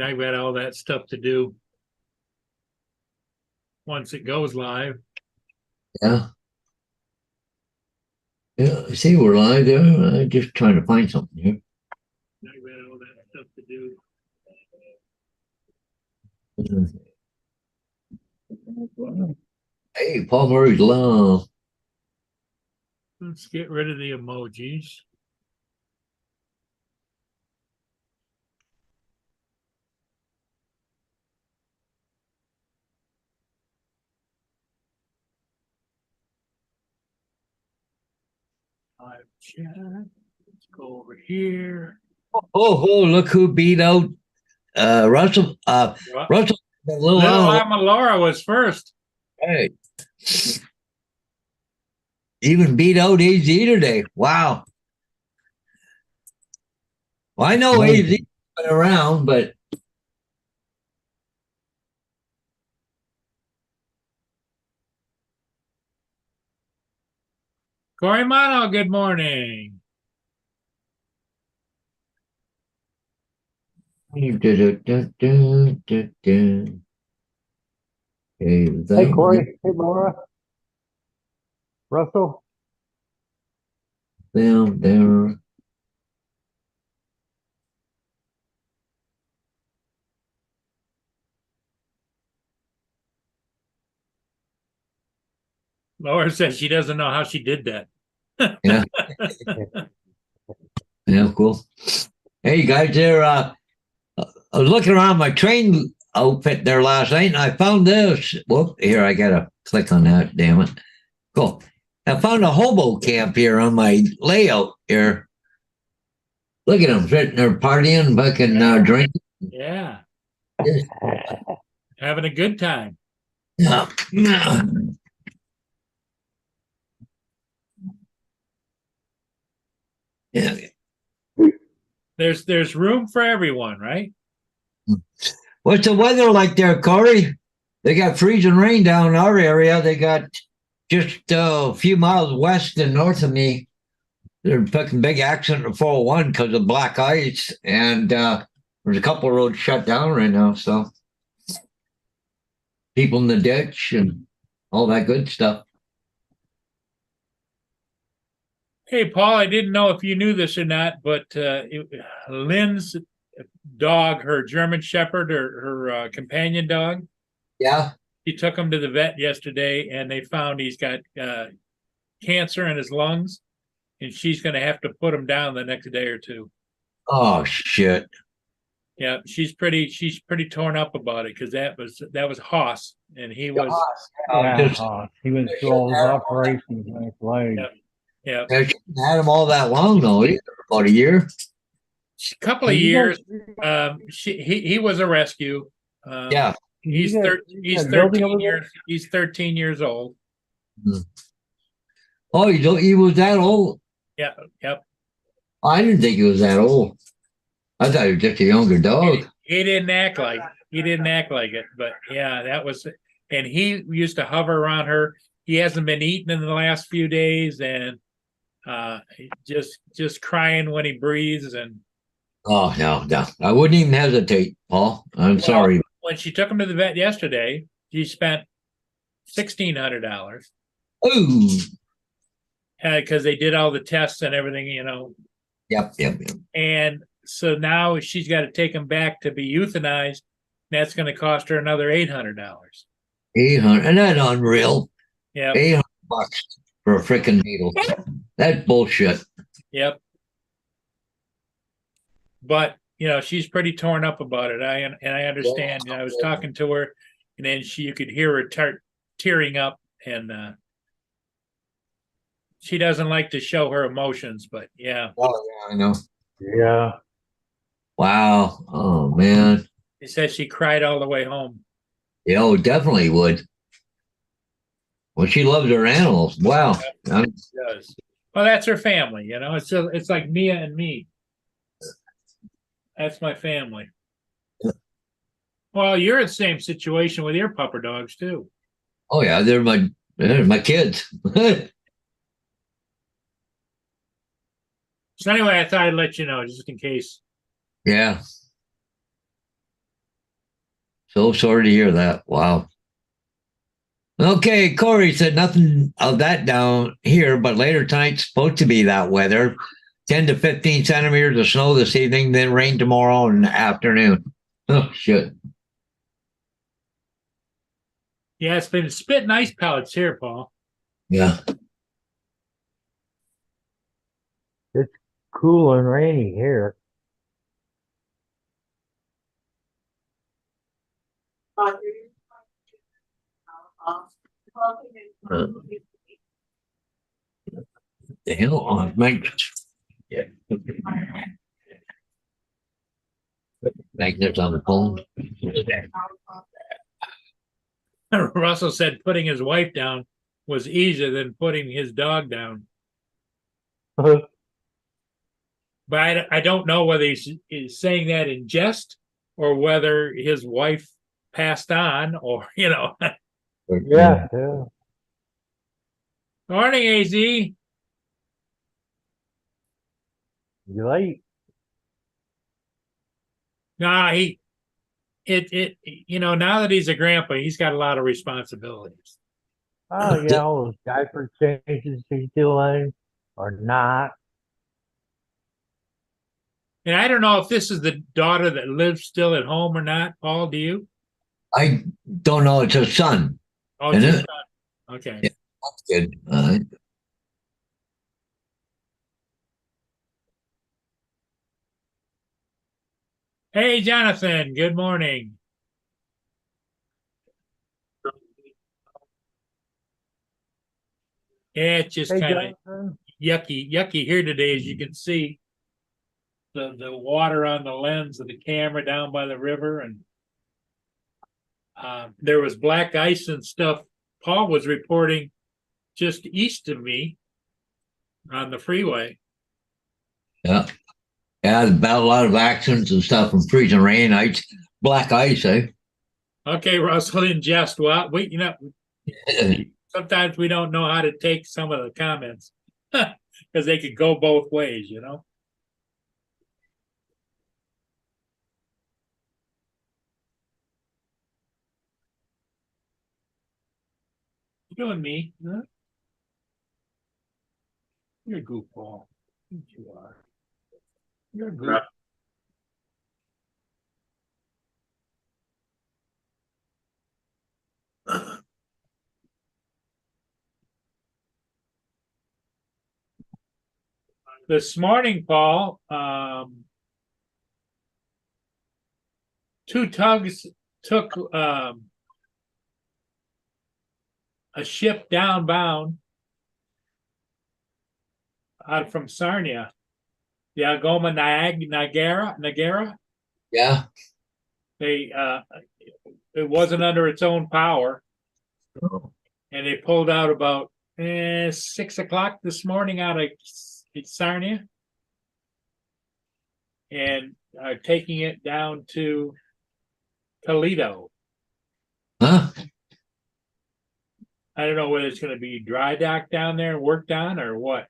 I've got all that stuff to do once it goes live. Yeah. Yeah. I see we're live there. I'm just trying to find something here. I've got all that stuff to do. Hey, Paul Murray's Love. Let's get rid of the emojis. Live chat. Let's go over here. Oh, look who beat out Russell. What? Russell, Little Lama Laura was first. Hey. Even beat out AZ today. Wow. Well, I know AZ been around, but Corey Mono, good morning. hey, Hey, Corey. Hey, Laura. Russell. Down there. Laura says she doesn't know how she did that. Yeah. Yeah, cool. Hey, guys, there. I was looking around my train outfit there last night, and I found this. Whoop! Here, I gotta click on that. Damn it! Cool. I found a hobo camp here on my layout here. Look at them sitting there partying, fucking drinking. Yeah. Having a good time. Yeah. Yeah. There's room for everyone, right? What's the weather like there, Corey? They got freezing rain down in our area. They got just a few miles west and north of me. They're fucking big accident in 401 because of black ice, and there's a couple of roads shut down right now. So people in the ditch and all that good stuff. Hey, Paul, I didn't know if you knew this or not, but Lynn's dog, her German Shepherd, or her companion dog, Yeah. she took him to the vet yesterday, and they found he's got cancer in his lungs, and she's going to have to put him down the next day or two. Oh shit. Yeah, she's pretty torn up about it because that was Haas, and he was He went through all his operations on his leg. Yeah. She hasn't had him all that long though, either. About a year. A couple of years. He was a rescue. Yeah. He's 13 years. He's 13 years old. Oh, he was that old? Yeah. Yep. I didn't think he was that old. I thought he was just a younger dog. He didn't act like it, but yeah, that was. And he used to hover around her. He hasn't been eating in the last few days, and just crying when he breathes. And oh no, I wouldn't even hesitate, Paul. I'm sorry. When she took him to the vet yesterday, she spent $1,600. Ooh. Because they did all the tests and everything, Yep. And so now she's got to take him back to be euthanized. That's going to cost her another $800. 800, and that's unreal. Yeah. $800 for a freaking needle. That's bullshit. Yep. But she's pretty torn up about it. I understand. I was talking to her, and then you could hear her tearing up, and she doesn't like to show her emotions. But yeah. Oh yeah, I know. Yeah. Wow. Oh man. She said she cried all the way home. Yeah, oh, definitely would. Well, she loves her animals. Wow. Yeah, she does. Well, that's her family. It's like Mia and me. That's my family. Yeah. Well, you're in the same situation with your pupper dogs too. Oh yeah, they're my kids. So anyway, I thought I'd let you know just in case. Yeah. So sorry to hear that. Wow. Okay, Corey said nothing of that down here, but later tonight's supposed to be that weather. 10 to 15 centimeters of snow this evening, then rain tomorrow in the afternoon. Oh, shit. Yeah, it's been spitting ice pellets here, Paul. Yeah. Cool and rainy here. The hell on Mike. Yeah. Magnets on the phone. Russell said putting his wife down was easier than putting his dog down. But I don't know whether he's saying that in jest or whether his wife passed on or, Yeah, yeah. Morning, AZ. You late? Nah, now that he's a grandpa, he's got a lot of responsibilities. Oh, yeah, all those diaper changes he's doing or not. And I don't know if this is the daughter that lives still at home or not. Paul, do you? I don't know. It's a son. Oh, Isn't it's it? okay. Yeah. That's good. Hey, Jonathan. Good morning. Yeah, it's just Hey, kind of Jonathan. yucky here today, as you can see. The water on the lens of the camera down by the river, and there was black ice and stuff. Paul was reporting just east of me on the freeway. Yeah. Yeah, about a lot of accidents and stuff from freezing rain, ice, black ice, eh? Okay, Russell, in jest. Well, sometimes we don't know how to take some of the comments because they could go both ways. You and me, huh? You're a goofball. You are. You're a goof. This morning, Paul, two tugs took a ship downbound out from Sarnia, the Algoma Niagara. Yeah. They it wasn't under its own power, and they pulled out about 6 o'clock this morning out of Sarnia, and are taking it down to Toledo. Huh? I don't know whether it's going to be dry dock down there, worked on, or what.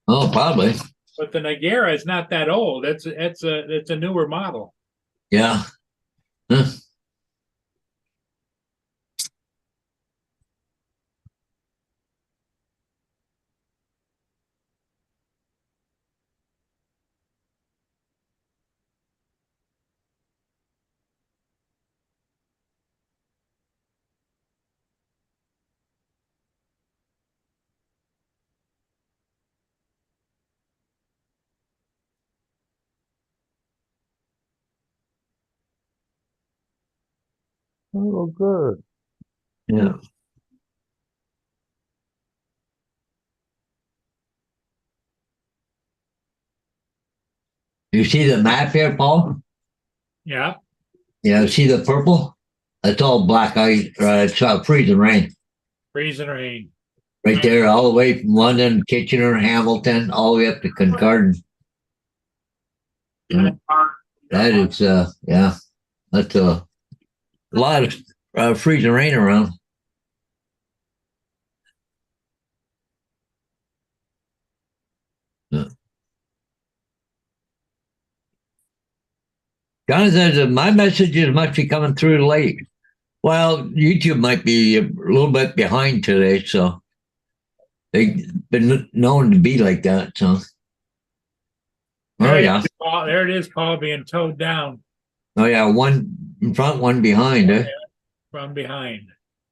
Oh, probably. But the Niagara is not that old. It's a newer model. Yeah. Huh. Oh, good. Yeah. You see the map here, Paul? Yeah. Yeah. See the purple? That's all black ice. It's freezing rain. Freezing rain. Right there, all the way from London, Kitchener, Hamilton, all the way up to Kincardine. Yeah. That is, yeah, that's a lot of freezing rain around. Yeah. John says that my messages must be coming through late. Well, YouTube might be a little bit behind today, so they've been known to be like that. So, oh yeah, Paul, there it is, Paul being towed down oh yeah, one in front, one behind. from behind.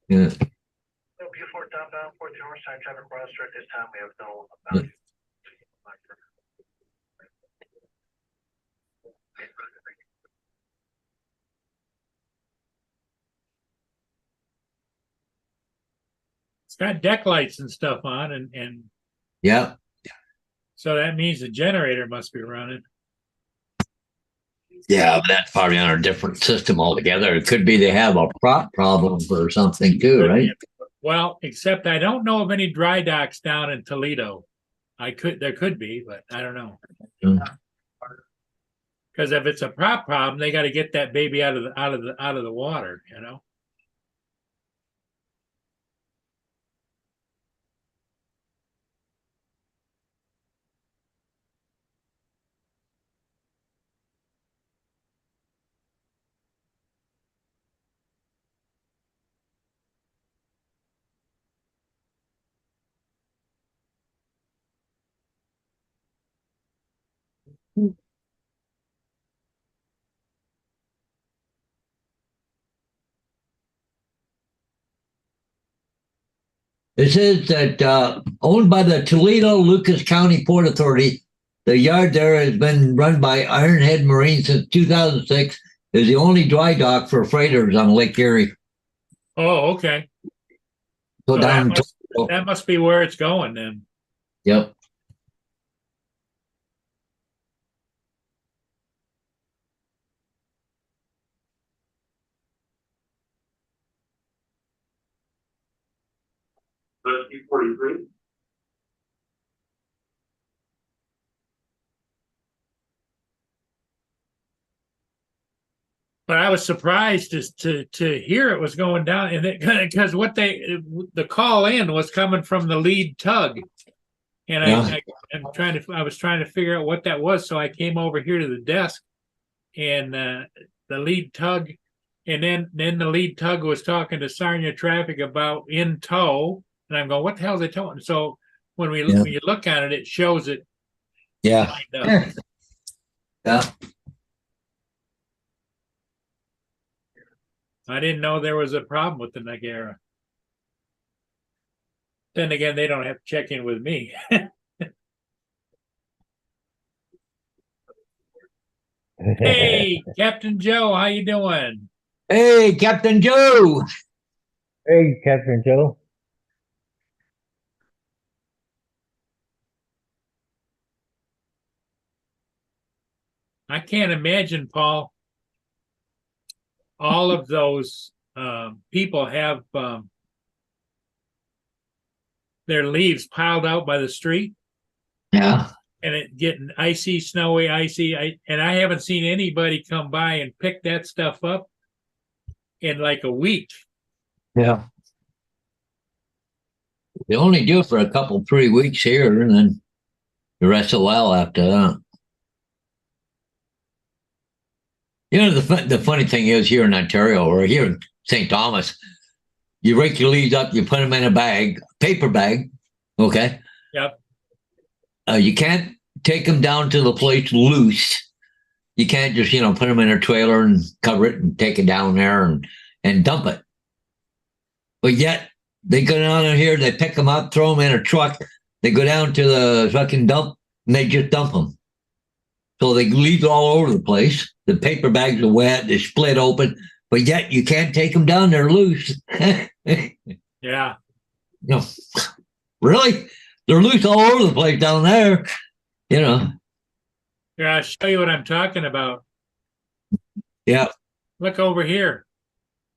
Yeah. So Buford downbound, Port George, time traffic roster. At this time, we have no about. It's got deck lights and stuff on, and Yeah. so that means the generator must be running. Yeah, but that's probably on a different system altogether. It could be they have a prop problem or something too, right? Well, except I don't know of any dry docks down in Toledo. There could be, but I don't know. Because if it's a prop problem, they got to get that baby out of the water, you know. It says that owned by the Toledo Lucas County Port Authority, the yard there has been run by Ironhead Marine since 2006. Is the only dry dock for freighters on Lake Erie. Oh, okay. Go So down. that must be where it's going then. Yep. E43. But I was surprised to hear it was going down, and because the call in was coming from the lead tug, and Yeah. I was trying to figure out what that was, so I came over here to the desk, and the lead tug, and then the lead tug was talking to Sarnia Traffic about in tow, and I'm going, what the hell is they towing? So when when you look at it, it shows it. Yeah. lined up. Yeah. I didn't know there was a problem with the Nagara. Then again, they don't have to check in with me. Hey, Captain Joe, how you doing? Hey, Captain Joe. Hey, Captain Joe. I can't imagine, Paul. All of those people have their leaves piled out by the street, Yeah. and it getting icy, snowy, and I haven't seen anybody come by and pick that stuff up in like a week. Yeah. They only do it for a couple, 3 weeks here, and then the rest of the while after that. You know, the funny thing is here in Ontario or here in St. Thomas, you rake your leaves up, you put them in a bag, paper bag, okay? Yep. You can't take them down to the place loose. You can't just, put them in a trailer and cover it and take it down there and dump it. But yet, they go down in here, they pick them up, throw them in a truck, they go down to the fucking dump, and they just dump them. So they leave all over the place. The paper bags are wet, they're split open, but yet you can't take them down, they're loose. Yeah. Really? They're loose all over the place down there, Yeah, I'll show you what I'm talking about. Yeah. Look over here.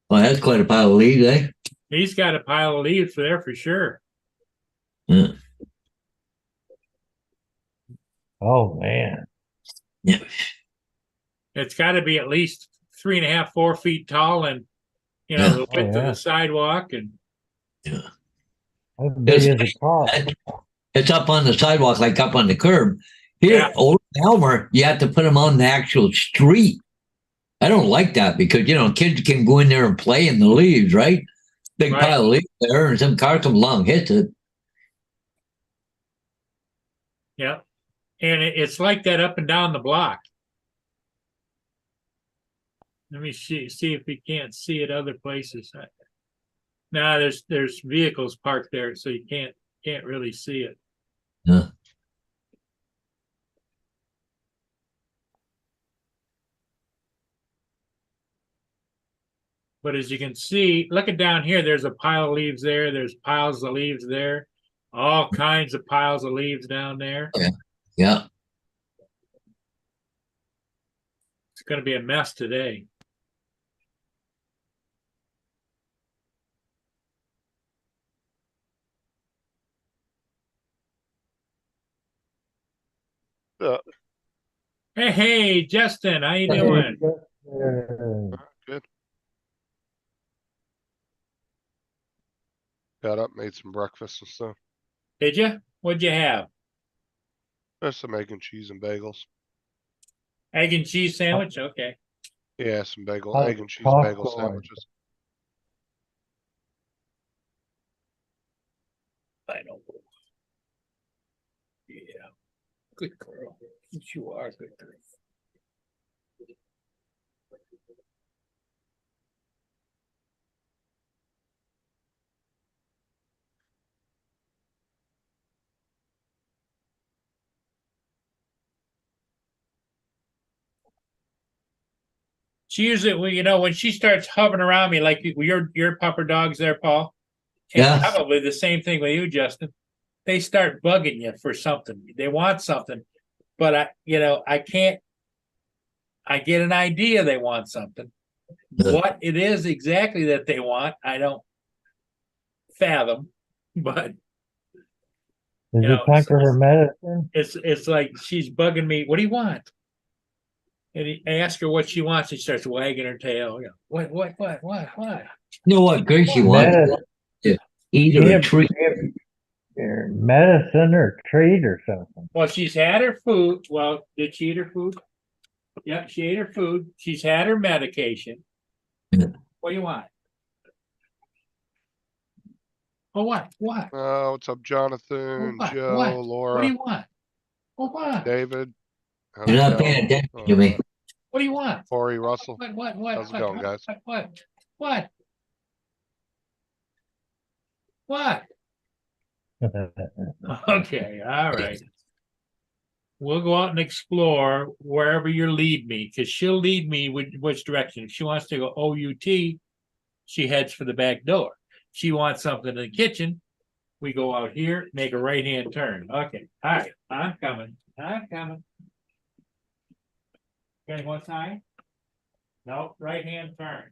Well, that's quite a pile of leaves, eh? He's got a pile of leaves there for sure. Yeah. Oh, man. Yeah. It's got to be at least 3.5, 4 feet tall, and the width of the sidewalk, and Yeah. How big is the car? It's up on the sidewalk, like up on the curb. Here, Yeah. Old Elmer, you have to put them on the actual street. I don't like that because, kids can go in there and play in the leaves, right? Big Right. pile of leaves there, and some car comes along, hits it. Yeah. And it's like that up and down the block. Let me see if we can't see it other places. Nah, there's vehicles parked there, so you can't really see it. Yeah. But as you can see, look at down here, there's a pile of leaves there. There's piles of leaves there. All kinds of piles of leaves down there. Yeah. It's going to be a mess today. Hey, Justin, how you doing? Good. Got up, made some breakfast and stuff. Did you? What'd you have? There's some egg and cheese and bagels. Egg and cheese sandwich? Okay. Yeah, some bagel, Oh, egg and cheese bagel popcorn. sandwiches. I know. Yeah. Good girl. You are a good girl. She usually, when she starts hovering around me, like your pupper dogs there, Paul. And Yeah. probably the same thing with you, Justin. They start bugging you for something. They want something, but I can't. I get an idea they want something. What it is exactly that they want, I don't fathom. But Is You it know, time for her medicine? it's like she's bugging me. What do you want? And I ask her what she wants. She starts wagging her tail. What? You know what Gracie wants? Medicine. To eat or a treat. Medicine or treat or something. Well, she's had her food. Well, did she eat her food? Yeah, she ate her food. She's had her medication. Yeah. What do you want? Oh, what? What? Oh, what's up, Jonathan, What? Joe, What? What do Laura, you want? Oh, what? David? How's You're it not paying going? attention to me. What do you want? Corey Russell. What? How's it going, guys? What? Okay, all right. We'll go out and explore wherever you lead me, because she'll lead me which direction. If she wants to go OUT, she heads for the back door. She wants something in the kitchen, we go out here, make a right-hand turn. Okay, all right, I'm coming. Okay, one side? No, right-hand turn.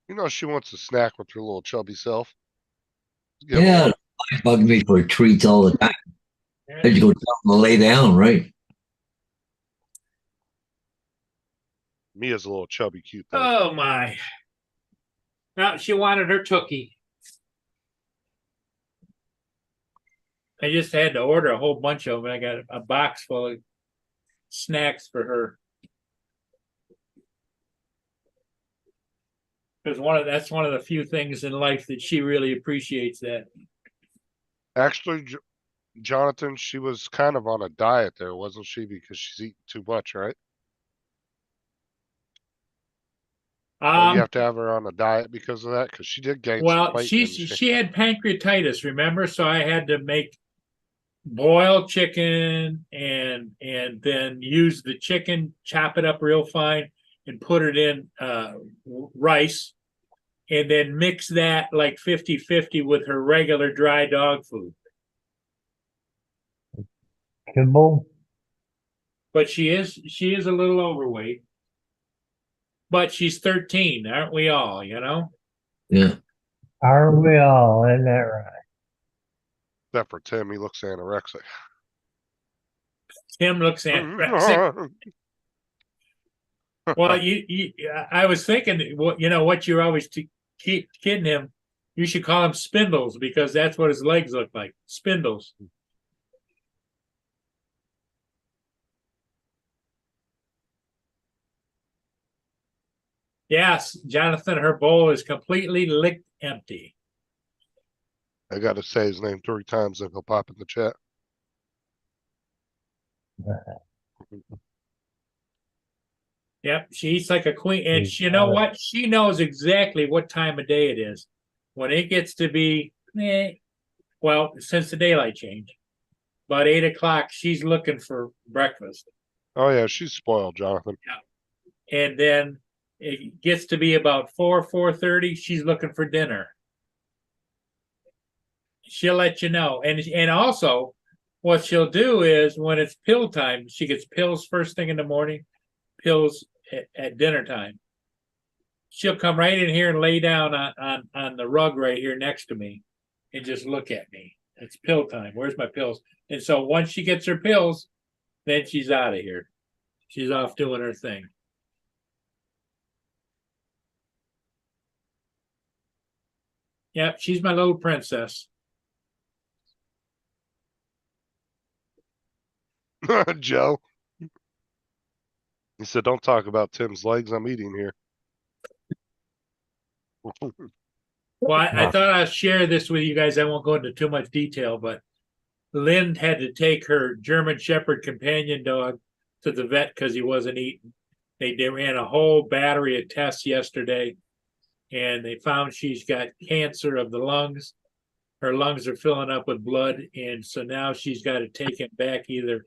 You know she wants a snack with her little chubby self. Give her Yeah, one. it's bugging me for treats all the time. I just go tell them to lay down, right? Mia's a little chubby cute though. Oh my. Now she wanted her Tookie. I just had to order a whole bunch of them. I got a box full of snacks for her. Because that's one of the few things in life that she really appreciates that. Actually, Jonathan, she was kind of on a diet there, wasn't she? Because she's eating too much, right? Don't you have to have her on a diet because of that? Because she did gain some Well, weight. didn't she? she had pancreatitis, remember? So I had to make boiled chicken and then use the chicken, chop it up real fine, and put it in rice, and then mix that like 50-50 with her regular dry dog food. Kimball. But she is a little overweight. But she's 13, aren't we all, Yeah. Are we all? Isn't that right? Except for Tim, he looks anorexic. Tim looks anorexic. Well, I was thinking, what you're always keep kidding him. You should call him Spindles, because that's what his legs look like. Spindles. Yes, Jonathan, her bowl is completely licked empty. I gotta say his name 3 times and he'll pop in the chat. Yep, she eats like a queen, and She's you know got it. what? She knows exactly what time of day it is. When it gets to be, well, since the daylight change, about 8 o'clock, she's looking for breakfast, Oh yeah, she's spoiled, Jonathan. and then it gets to be about 4:30. She's looking for dinner. She'll let you know, and also, what she'll do is when it's pill time, she gets pills first thing in the morning, pills at dinner time. She'll come right in here and lay down on the rug right here next to me and just look at me. It's pill time. Where's my pills? And so once she gets her pills, then she's out of here. She's off doing her thing. Yep, she's my little princess. Joe. He said, don't talk about Tim's legs. I'm eating here. Well, I thought I'd share this with you guys. I won't go into too much detail, but Lynn had to take her German Shepherd companion dog to the vet because he wasn't eating. They ran a whole battery of tests yesterday, and they found she's got cancer of the lungs. Her lungs are filling up with blood, and so now she's got to take him back either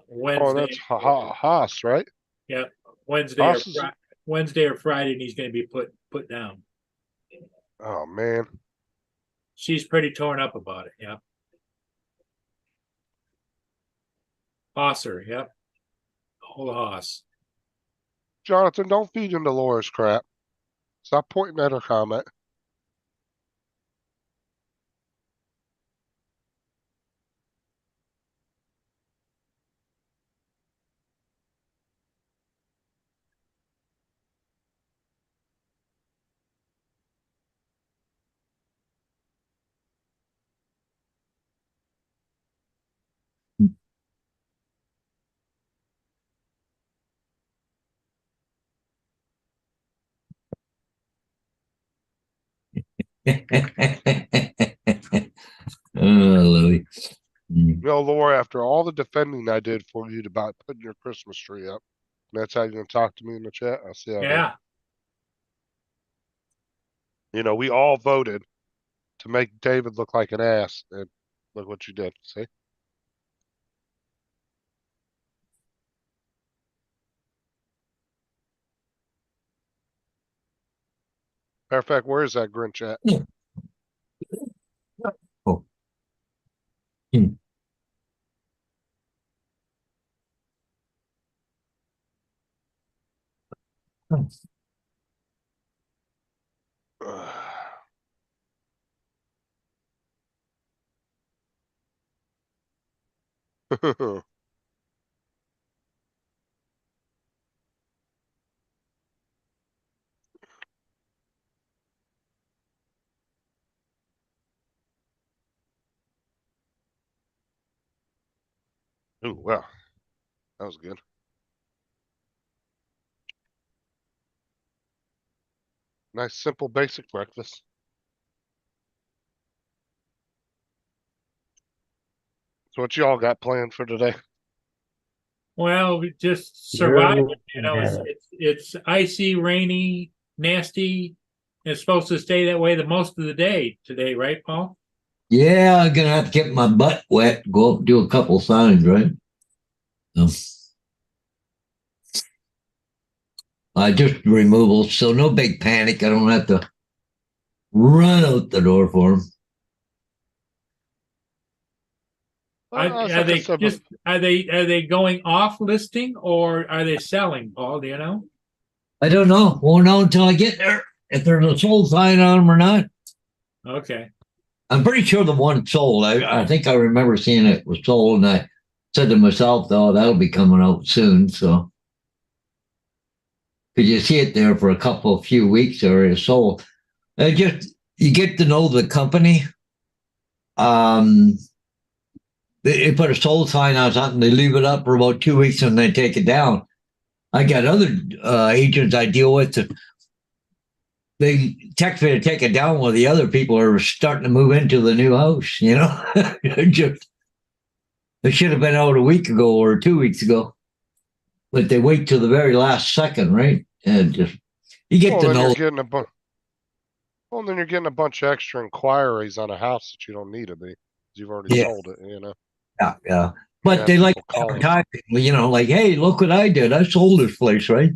Wednesday. Oh, that's Haas, right? Yeah, Wednesday Haas or is- Wednesday or Friday, and he's going to be put down. Oh man. She's pretty torn up about it. Yeah. Hosser, yep. Whole Hoss. Jonathan, don't feed into Laura's crap. Stop pointing at her comment. Oh, Louis. You know, Laura, after all the defending I did for you about putting your Christmas tree up, that's how you're gonna talk to me in the chat. I see how it is. Yeah. You know, we all voted to make David look like an ass, and look what you did. See? Matter of fact, where is that Grinch at? Oh. Hmm. Ooh, wow. That was good. Nice, simple, basic breakfast. So what y'all got planned for today? Well, we just surviving. You know, Yeah. it's icy, rainy, nasty. It's supposed to stay that way the most of the day today, right, Paul? Yeah, I'm gonna have to get my butt wet, go up and do a couple signs, right? So, just removal, so no big panic. I don't have to run out the door for them. It's Are like I they said just are they going off listing or are they selling, Paul? Do you know? I don't know. Won't know until I get there if there's a sold sign on them or not. Okay. I'm pretty sure the one sold. I think I remember seeing it was sold, and I said to myself, "Oh, that'll be coming out soon." So, because you see it there for a few weeks, or it's sold. You get to know the company. They put a sold sign on something. They leave it up for about 2 weeks and they take it down. I got other agents I deal with. They text me to take it down while the other people are starting to move into the new house. You know, just it should have been out a week ago or 2 weeks ago, but they wait till the very last second, right? And just you get Well, to then know. you're getting a bunch. Well, then you're getting a bunch of extra inquiries on a house that you don't need to be. You've already Yeah. sold it, you know. Yeah, yeah. You But have they like people calling. advertising, you know, like, hey, look what I did. I sold this place, right?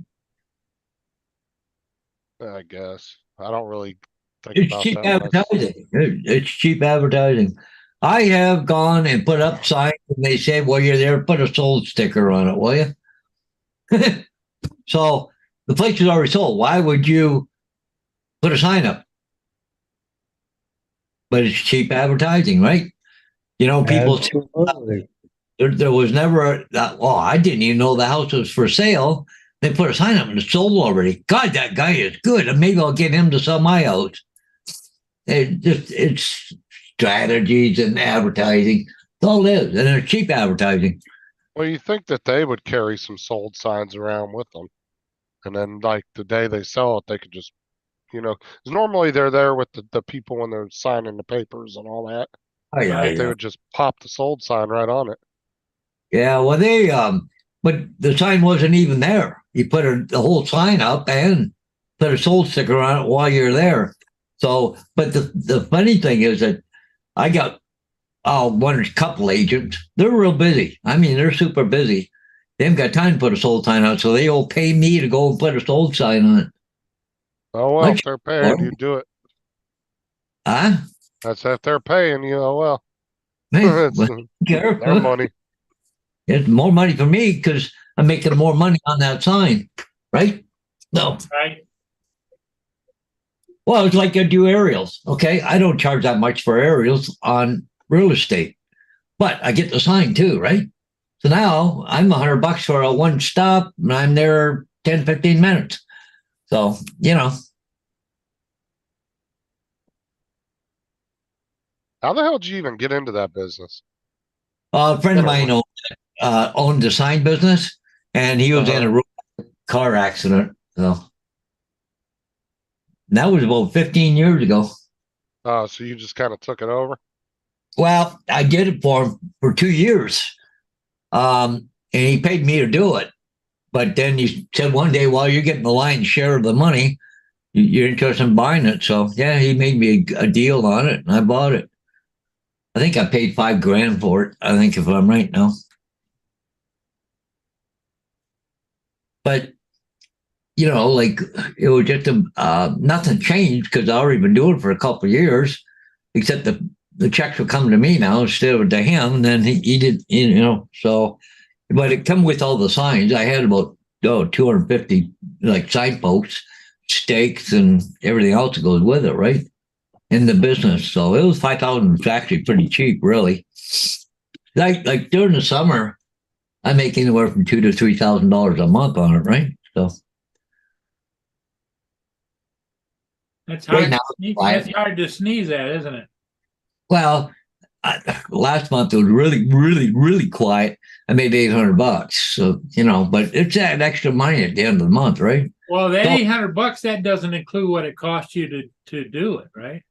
I guess I don't really think It's about cheap that when I. advertising. It's cheap advertising. I have gone and put up signs and they say, well, you're there, put a sold sticker on it, will you? So the place is already sold. Why would you put a sign up? But it's cheap advertising, right? You know, people, Absolutely. there was never that. Well, I didn't even know the house was for sale. They put a sign up and it's sold already. God, that guy is good. And maybe I'll get him to sell my house. It's strategies and advertising. That's all it is. And it's cheap advertising. Well, you think that they would carry some sold signs around with them, and then like the day they sell it, they could just, you know, 'cause normally they're there with the people when they're signing the papers and all that. Oh, yeah, But they yeah. would just pop the sold sign right on it. Yeah, well, but the sign wasn't even there. You put the whole sign up and put a sold sticker on it while you're there. So, but the funny thing is that I got one couple agents. They're real busy. I mean, they're super busy. They haven't got time to put a sold sign on, so they all pay me to go and put a sold sign on it. Oh well, Like, if they're paying, you do it. huh? That's if they're paying you. Oh well, Hey, it's well, care. their money. It's more money for me because I'm making more money on that sign, right? No. Right? Well, it's like I do aerials. Okay. I don't charge that much for aerials on real estate, but I get the sign too, right? So now I'm $100 for a one stop and I'm there 10, 15 minutes. So, you know, How the hell did you even get into that business? a friend of Never mine owned a sign business and he was in a car accident. So that was about 15 years ago. So you just kind of took it over? Well, I did it for him for 2 years. And he paid me to do it. But then he said one day, well, you're getting the lion's share of the money. You're interested in buying it. So, yeah, he made me a deal on it, and I bought it. I think I paid $5,000 for it, I think, if I'm right now. But, you know, like, it was just nothing changed because I already been doing it for a couple of years, except the checks were coming to me now instead of to him. And then he did, you know, so, but it come with all the signs. I had about 250 like signposts, stakes, and everything else that goes with it, right? In the business. So it was 5,000. It's actually pretty cheap, really. Like during the summer, I make anywhere from $2,000 to $3,000 a month on it, right? So That's Right hard. now, to sneeze, right. that's hard to sneeze at, isn't it? well, last month it was really, really, really quiet. I made $800. So, you know, but it's that extra money at the end of the month, right? Well, that So- $800, that doesn't include what it cost you to do it, right?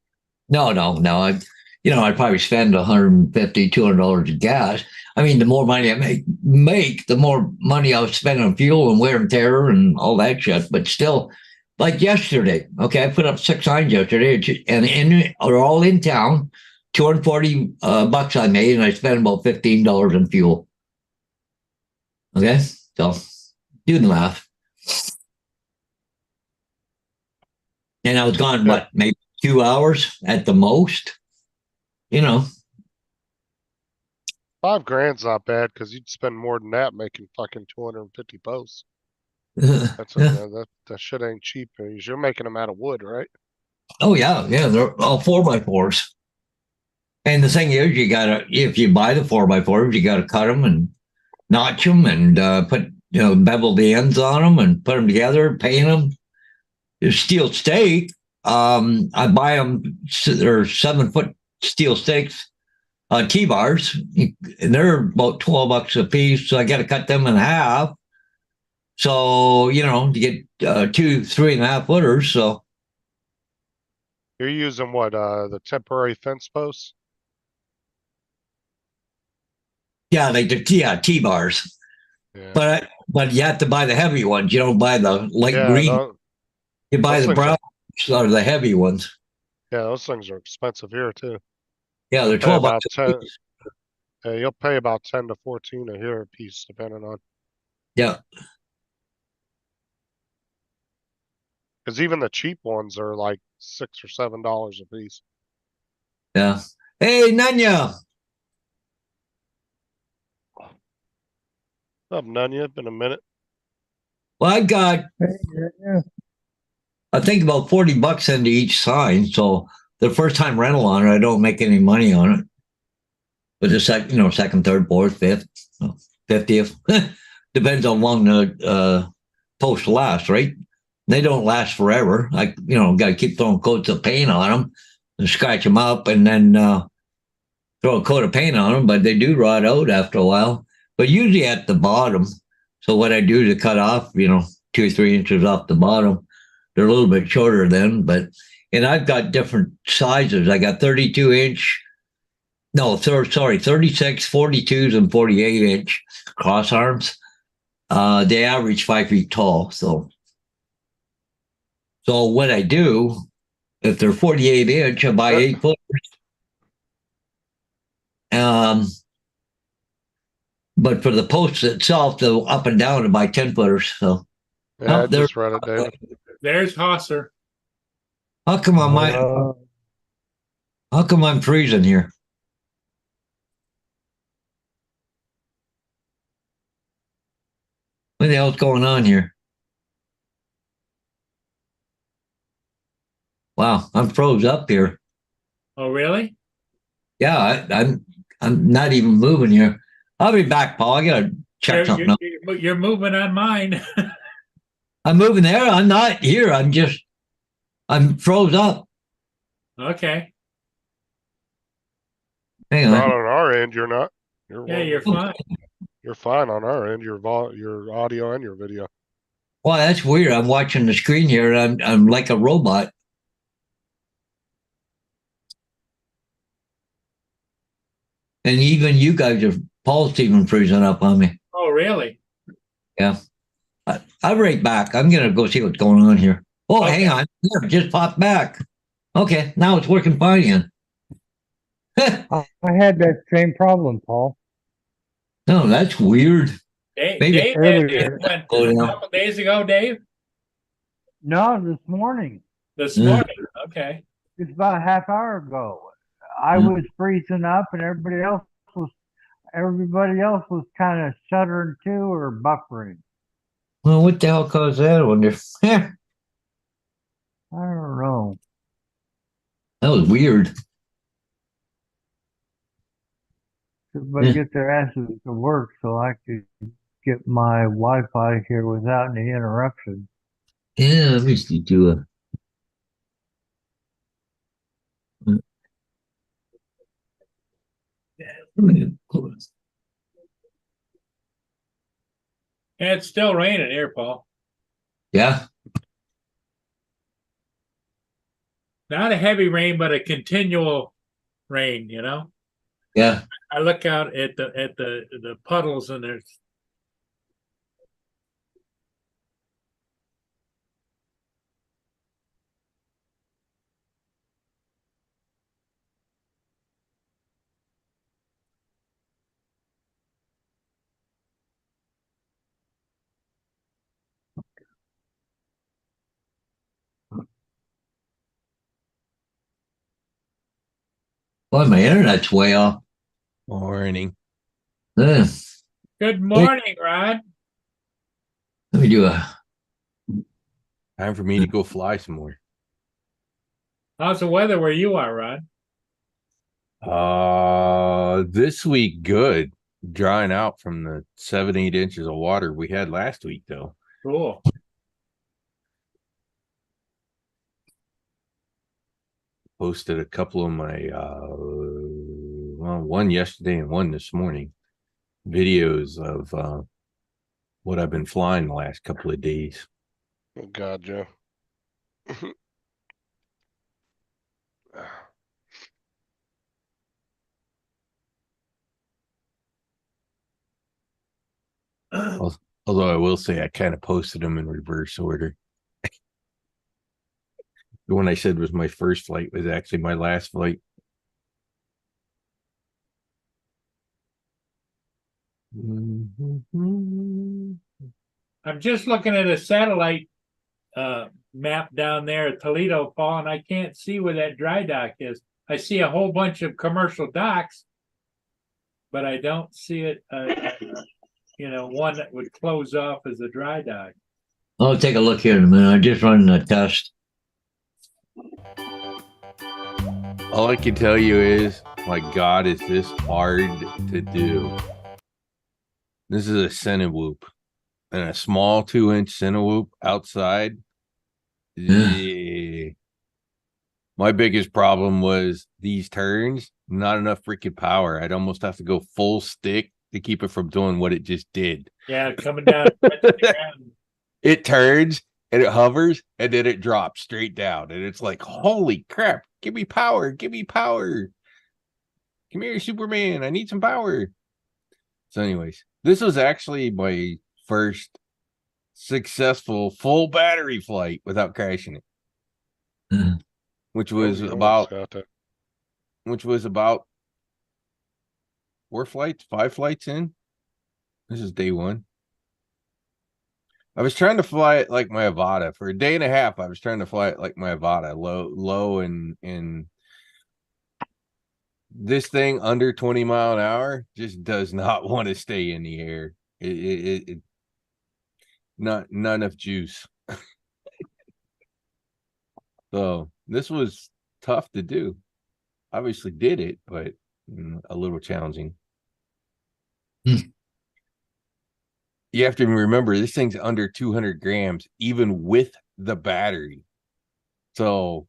No. I'd probably spend $150, $200 in gas. I mean, the more money I make, the more money I'll spend on fuel and wear and tear and all that shit. But still, like yesterday, okay, I put up 6 signs yesterday, and they're all in town. $240 I made, and I spent about $15 in fuel. Okay, so do the math. And I was gone, what, maybe 2 hours at the most? You know. $5,000's not bad because you'd spend more than that making fucking 250 posts. That's that shit ain't cheap. You're making them out of wood, right? Oh yeah, they're all 4x4s. And the thing is, if you buy the 4x4s, you gotta cut them and notch them and put bevel the ends on them and put them together, paint them. There's steel stake. I buy them. They're 7-foot steel stakes, T-bars, and they're about $12 a piece. So I got to cut them in half. So, to get 2, 3.5 footers. So, You're using what, the temporary fence posts? yeah, like T-bars. Yeah. But you have to buy the heavy ones. You don't buy the light Yeah, green. You buy those the things brown are, or the heavy ones. yeah, those things are expensive here too. Yeah, You'll they're pay 12 about bucks a 10, piece. you'll pay about 10 to 14 a here a piece, depending on, Yeah, because even the cheap ones are like $6 or $7 a piece. yeah. Hey, Nanya. Up, none yet, been a minute. Well, I got, Yeah. I think about 40 bucks into each sign. So the first time rental on it, I don't make any money on it. But the second, third, fourth, fifth, 50th, depends on how long the posts last, right? They don't last forever. Got to keep throwing coats of paint on them and scratch them up and then throw a coat of paint on them, but they do rot out after a while. But usually at the bottom. So what I do is cut off, 2 or 3 inches off the bottom. They're a little bit shorter then, and I've got different sizes. I got 32-inch, no, sorry, 36, 42s, and 48-inch cross arms. They average 5 feet tall. So what I do, if they're 48-inch, I buy 8 footers. But for the posts itself, the up and down, I buy 10 footers. So Yeah, I there. just read it, David. There's Hosser. How come how come I'm freezing here? What the hell's going on here? Wow, I'm froze up here. Oh, really? Yeah, I'm not even moving here. I'll be back, Paul. I gotta check You're, something you're, out. you're moving on mine. I'm moving there. I'm not here. I'm froze up. Okay. Hang Not on. on our end, you're not. Yeah, you're fine. You're fine on our end, your audio and your video. Wow, that's weird. I'm watching the screen here and I'm like a robot. And even you guys Paul's even freezing up on me. Oh, really? Yeah. I'll right back. I'm gonna go see what's going on here. Oh, Okay. hang on. Here, just popped back. Okay, now it's working fine again. I had that same problem, Paul. No, that's weird. Maybe Dave had earlier. that a couple days ago, Dave? No, this morning. This morning. Okay. It's about a half hour ago. I Mm. was freezing up, and everybody else was kind of shuddering too or buffering. Well, what the hell caused that? I wonder. That I don't know. was weird. Everybody Yeah. get their asses to work so I could get my Wi-Fi here without any interruption. Yeah, let me see. And it's still raining here, Paul. Yeah. Not a heavy rain, but a continual rain, Yeah. I look out at the puddles and there's Boy, my internet's way off. Morning. Yeah. good morning, Rod. Let me do a. Time for me to go fly some more. How's the weather where you are, Rod? This week good. Drying out from the 7-8 inches of water we had last week though. Cool. Posted a couple of my one yesterday and one this morning. Videos of what I've been flying the last couple of days. Oh God, Joe. Although I will say I kind of posted them in reverse order. The one I said was my first flight was actually my last flight. I'm just looking at a satellite map down there at Toledo, Paul, and I can't see where that dry dock is. I see a whole bunch of commercial docks, but I don't see it, one that would close off as a dry dock. I'll take a look here in a minute. I'm just running a test. All I can tell you is, my God, is this hard to do. This is a Cinewhoop and a small 2-inch Cinewhoop outside. Yeah. My biggest problem was these turns, not enough freaking power. I'd almost have to go full stick to keep it from doing what it just did. Yeah, coming down. It turns and it hovers and then it drops straight down. And it's like, holy crap, give me power, give me power. Come here, Superman, I need some power. So anyways, this was actually my first successful full battery flight without crashing it. Which was about 5 flights in. This is day 1. I was trying to fly it like my Avata for a day and a half. I was trying to fly it like my Avata, low and this thing under 20 mile an hour just does not want to stay in the air. It not enough juice. So this was tough to do. Obviously did it, but a little challenging. You have to remember this thing's under 200 grams, even with the battery. So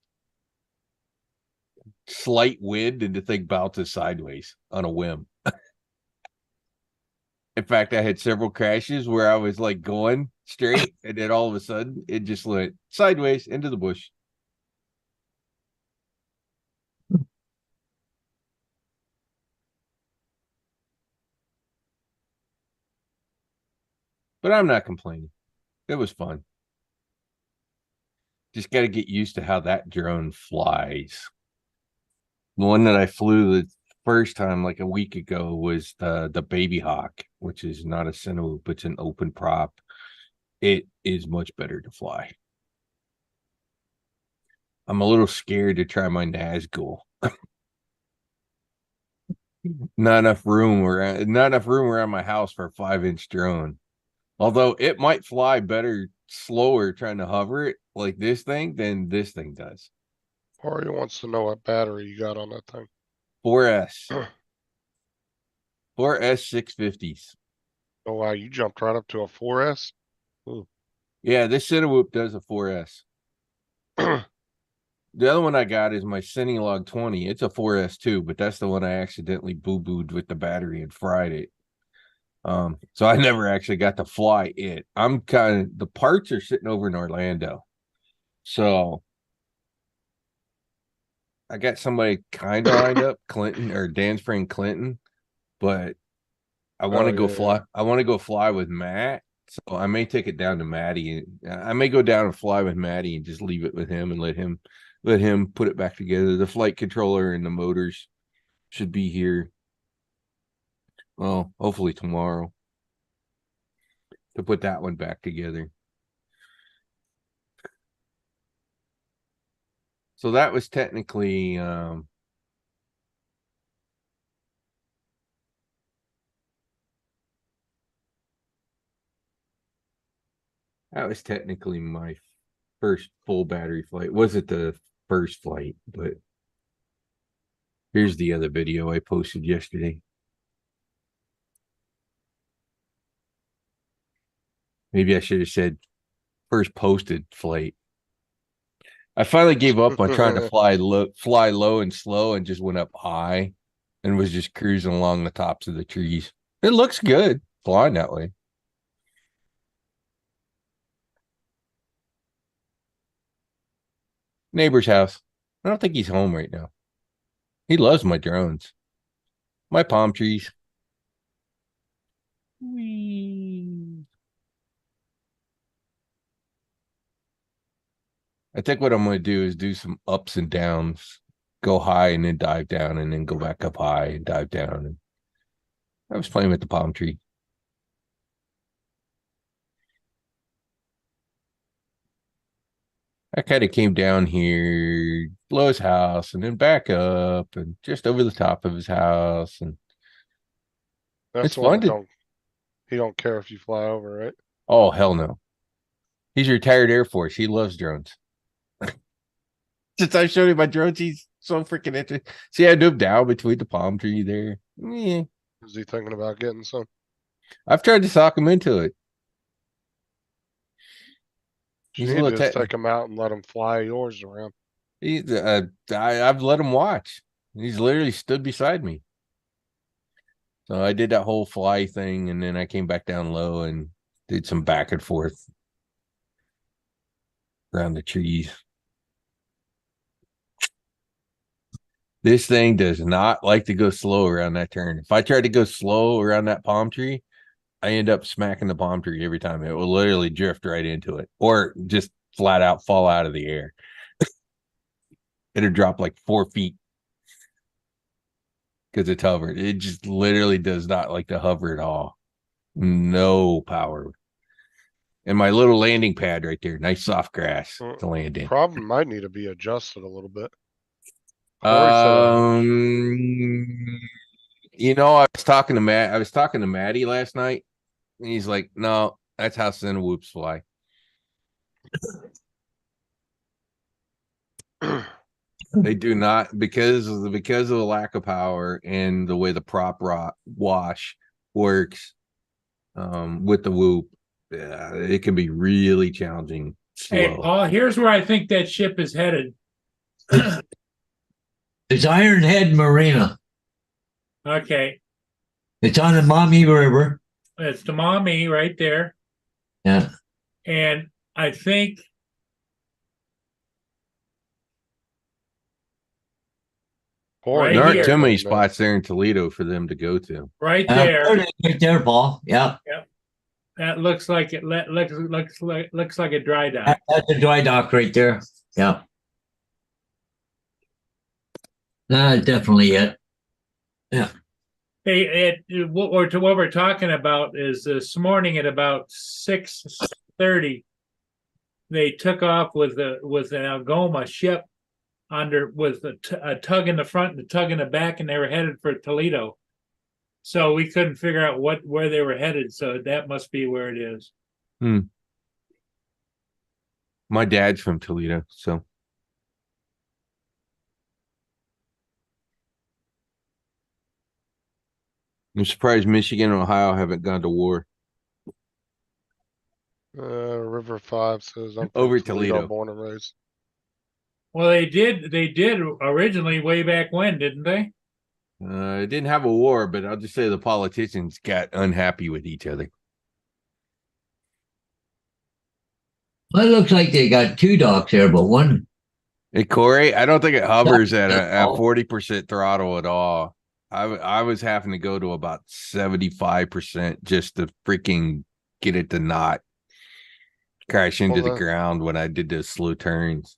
slight wind and the thing bounces sideways on a whim. In fact, I had several crashes where I was like going straight and then all of a sudden it just went sideways into the bush. But I'm not complaining. It was fun. Just got to get used to how that drone flies. The one that I flew the first time, like a week ago, was the Baby Hawk, which is not a Cinewhoop, it's an open prop. It is much better to fly. I'm a little scared to try my Nazgul. Not enough room around my house for a 5-inch drone. Although it might fly better slower trying to hover it like this thing than this thing does. Mario wants to know what battery you got on that thing. 4S. 4S 650s. Oh wow, you jumped right up to a 4S? Ooh. Yeah, this Cinewhoop does a 4S. The other one I got is my Cinelog 20. It's a 4S too, but that's the one I accidentally boo-booed with the battery and fried it. So I never actually got to fly it. The parts are sitting over in Orlando. So I got somebody kind of lined up, Clinton or Dan's friend Clinton, but I want to go fly. I want to go fly with Matt. So I may take it down to Matty. I may go down and fly with Matty and just leave it with him and let him put it back together. The flight controller and the motors should be here. Well, hopefully tomorrow to put that one back together. So that was technically my first full battery flight. It wasn't the first flight, but here's the other video I posted yesterday. Maybe I should have said first posted flight. I finally gave up on trying to fly low and slow and just went up high and was just cruising along the tops of the trees. It looks good flying that way. Neighbor's house. I don't think he's home right now. He loves my drones. My palm trees. Whee. I think what I'm going to do is do some ups and downs. Go high and then dive down and then go back up high and dive down. And I was playing with the palm tree. I kind of came down here, below his house, and then back up and just over the top of his house. And That's It's the one fun that to- he don't care if you fly over, right? oh, hell no. He's retired Air Force. He loves drones. Since I showed him my drones, he's so freaking interested. See, I moved down between the palm tree there. Yeah. Is he thinking about getting some? I've tried to talk him into it. You He's a need to little just te- take him out and let him fly yours around. I've let him watch. He's literally stood beside me. So I did that whole fly thing, and then I came back down low and did some back and forth around the trees. This thing does not like to go slow around that turn. If I tried to go slow around that palm tree, I end up smacking the palm tree every time. It will literally drift right into it or just flat out fall out of the air. It'll drop like 4 feet because it's hovered. It just literally does not like to hover at all. No power. And my little landing pad right there, nice soft grass to land in. Problem might need to be adjusted a little bit. Corey said, You know, I was talking to Matt. I was talking to Maddie last night, and he's like, "No, that's how Cinewhoops fly." They do not because of the lack of power and the way the wash works with the whoop. It can be really challenging. Hey, Slow. Paul, here's where I think that ship is headed. It's Iron Head Marina. Okay, It's on the Maumee River. it's the Maumee right there. Yeah. And I think Corey, Right There aren't here. too many spots there in Toledo for them to go to. right There there, it is, right there, Paul. Yeah. that looks like it looks like a dry dock. That's a dry dock right there. Yeah. Definitely it. Hey, what we're talking about is this morning at about 6:30, they took off with an Algoma ship with a tug in the front and a tug in the back, and they were headed for Toledo. So we couldn't figure out where they were headed. So that must be where it is. My dad's from Toledo, so I'm surprised Michigan and Ohio haven't gone to war. River 5 says I'm from Over Toledo, Toledo. born and raised. Well, they did originally way back when, didn't they? It didn't have a war, but I'll just say the politicians got unhappy with each other. Well, it looks like they got two docks there, but one. Hey, Corey, I don't think it hovers at 40% throttle at all. I was having to go to about 75% just to freaking get it to not crash into the ground when I did those slow turns.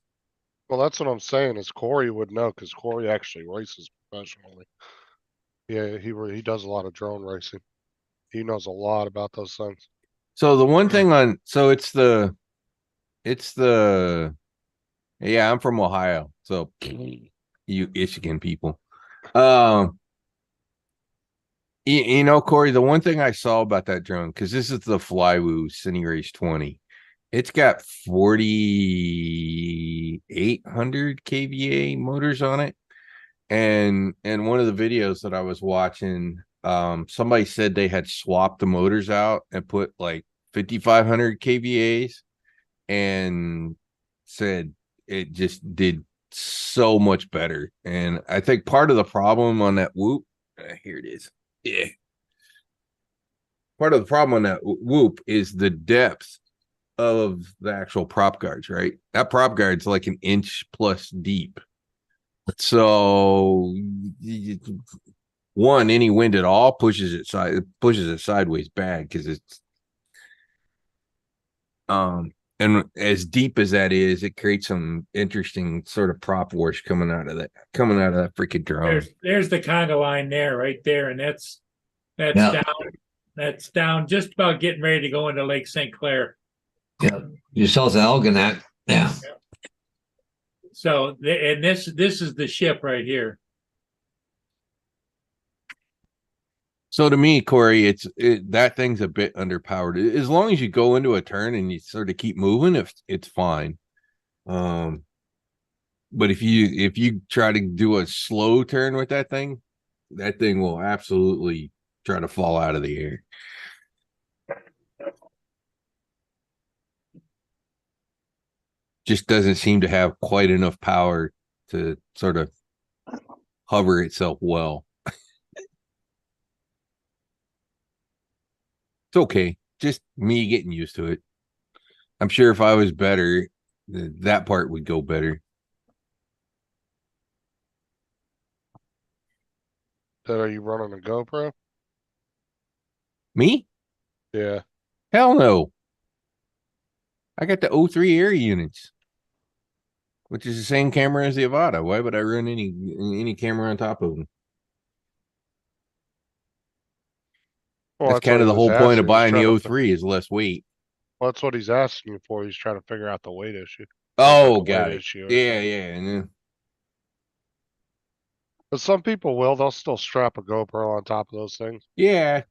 Well, that's what I'm saying is Corey would know because Corey actually races professionally. Yeah, he does a lot of drone racing. He knows a lot about those things. So the one thing it's the yeah, I'm from Ohio, so you Michigan people. You know, Corey, the one thing I saw about that drone, because this is the Flywoo CineRace 20, it's got 4,800 kVA motors on it. And one of the videos that I was watching, somebody said they had swapped the motors out and put like 5,500 kVAs and said it just did so much better. And I think part of the problem on that whoop, here it is. Yeah. Part of the problem on that whoop is the depth of the actual prop guards, right? That prop guard's like an inch plus deep. So one, any wind at all pushes it sideways bad because it's and as deep as that is, it creates some interesting sort of prop wash coming out of that freaking drone. There's the conga line there, right there, and that's Yeah. down. That's down, just about getting ready to go into Lake St. Clair. Yeah. You're south of Algonac. Yeah. So, and this is the ship right here. So to me, Corey, that thing's a bit underpowered. As long as you go into a turn and you sort of keep moving, if it's fine. But if you try to do a slow turn with that thing will absolutely try to fall out of the air. Just doesn't seem to have quite enough power to sort of hover itself well. It's okay. Just me getting used to it. I'm sure if I was better, that part would go better. That are you running a GoPro? Me? Yeah. Hell no. I got the O3 air units, which is the same camera as the Avata. Why would I run any camera on top of them? Well, That's kind what of he the was whole point asking. of He's buying the trying to O3 is less weight. Well, that's what he's asking you for. He's trying to figure out the weight issue. Oh, Like a got weight it. issue or Yeah, something. yeah. And then, But some people will. They'll still strap a GoPro on top of those things. yeah,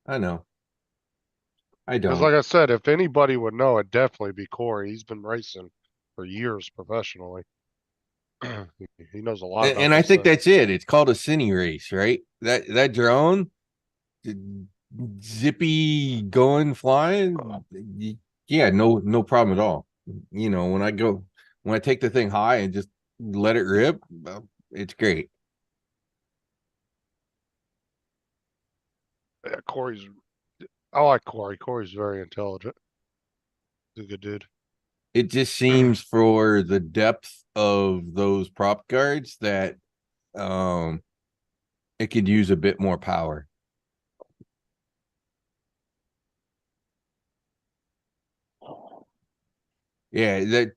I know. I Because, don't. like I said, if anybody would know, it'd definitely be Corey. He's been racing for years professionally. He knows a lot about And I this think stuff. that's it. It's called a cine race, right? That drone, zippy going flying. Yeah, no problem at all. You know, when I take the thing high and just let it rip, well, it's great. Yeah, I like Corey. Corey's very intelligent. He's a good dude. It just seems for the depth of those prop guards that it could use a bit more power. Yeah, that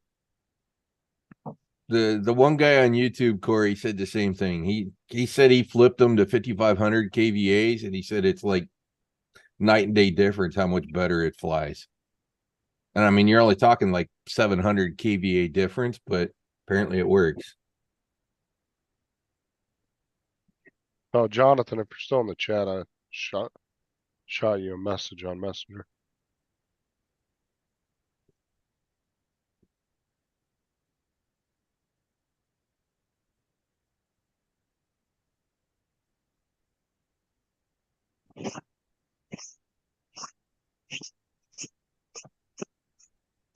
the one guy on YouTube, Corey, said the same thing. He said he flipped them to 5,500 kVAs, and he said it's like night and day difference how much better it flies. And I mean, you're only talking like 700 kVA difference, but apparently it works. Oh, Jonathan, if you're still in the chat, I shot you a message on Messenger.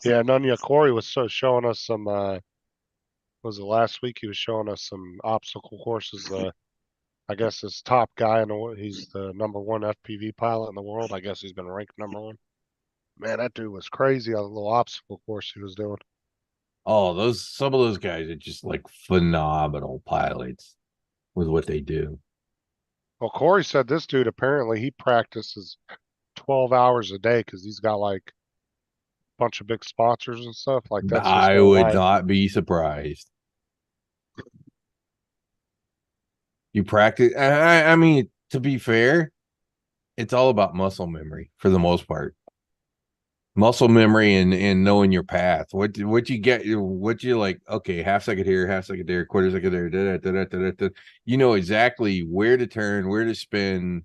Yeah, Nunya Corey was showing us some. Was it last week? He was showing us some obstacle courses. I guess his top guy in the world. He's the #1 FPV pilot in the world. I guess he's been ranked #1. Man, that dude was crazy on the little obstacle course he was doing. Oh, some of those guys are just like phenomenal pilots with what they do. Well, Corey said this dude apparently he practices 12 hours a day because he's got like a bunch of big sponsors and stuff. Like that's his I whole would life. not be surprised. You practice. I mean, to be fair, it's all about muscle memory for the most part. Muscle memory and knowing your path. What you get, what you like, okay, half second here, half second there, quarter second there, you know exactly where to turn, where to spin.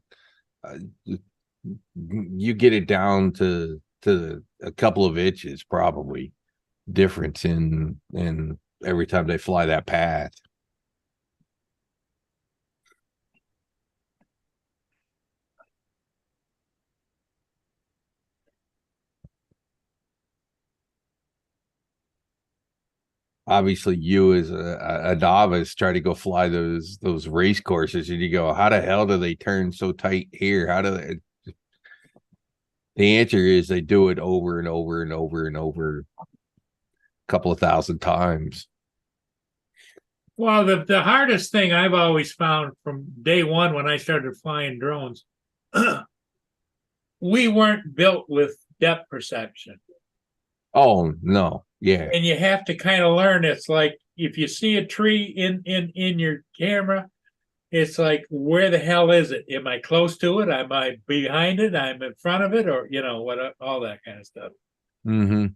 You get it down to a couple of inches probably difference in every time they fly that path. Obviously, you as a novice try to go fly those race courses, and you go, how the hell do they turn so tight here? How do they? The answer is they do it over and over and over and over a couple of thousand times. Well, the hardest thing I've always found from day one when I started flying drones, we weren't built with depth perception. Oh no. Yeah. And you have to kind of learn. It's like if you see a tree in your camera, it's like, where the hell is it? Am I close to it? Am I behind it? I'm in front of it, or what? All that kind of stuff. Mm-hmm.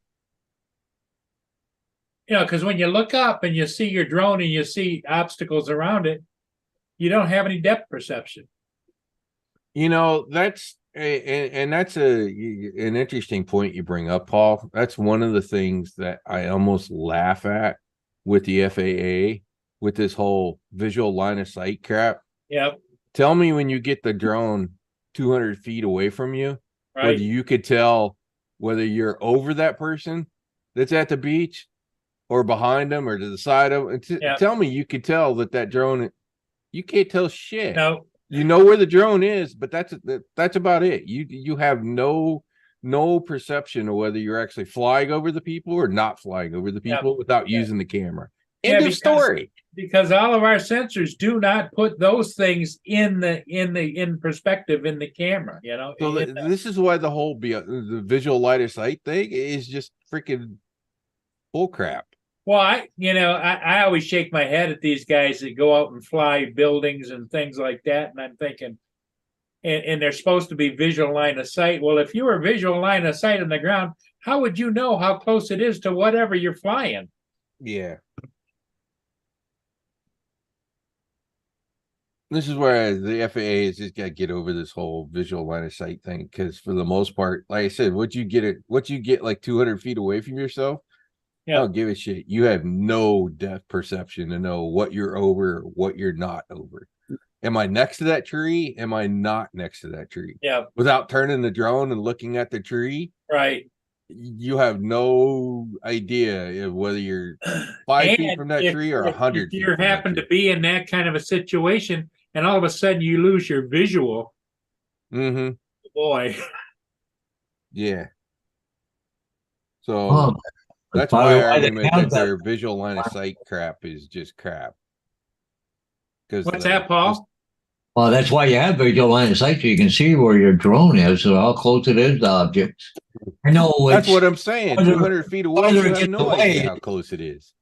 Because when you look up and you see your drone and you see obstacles around it, you don't have any depth perception. That's an interesting point you bring up, Paul. That's one of the things that I almost laugh at with the FAA, with this whole visual line of sight crap. Yep. Tell me when you get the drone 200 feet away from you, Right. whether you could tell whether you're over that person that's at the beach or behind them or to the side of them. Yep. Tell me you could tell that drone, you can't tell shit. No. You know where the drone is, but that's about it. You have no perception of whether you're actually flying over the people or not flying over the people without using the camera. End of story. Because all of our sensors do not put those things in perspective in the camera. So this is why the whole the visual line of sight thing is just freaking bull crap. Well, I always shake my head at these guys that go out and fly buildings and things like that, and I'm thinking, and they're supposed to be visual line of sight. Well, if you were visual line of sight on the ground, how would you know how close it is to whatever you're flying? Yeah. This is where the FAA has just got to get over this whole visual line of sight thing, because for the most part, like I said, what you get like 200 feet away from yourself, I don't give a shit. You have no depth perception to know what you're over, what you're not over. Am I next to that tree? Am I not next to that tree? Yeah. Without turning the drone and looking at the tree, Right. you have no idea of whether you're 5 feet from that tree or 100 feet. If you happen to be in that kind of a situation, and all of a sudden you lose your visual, boy. Yeah. So that's why I argument that their visual line of sight crap is just crap. What's that, Paul? Well, that's why you have visual line of sight, so you can see where your drone is, so how close it is to objects. I know that's what I'm saying. 200 feet away, you have no idea how close it is.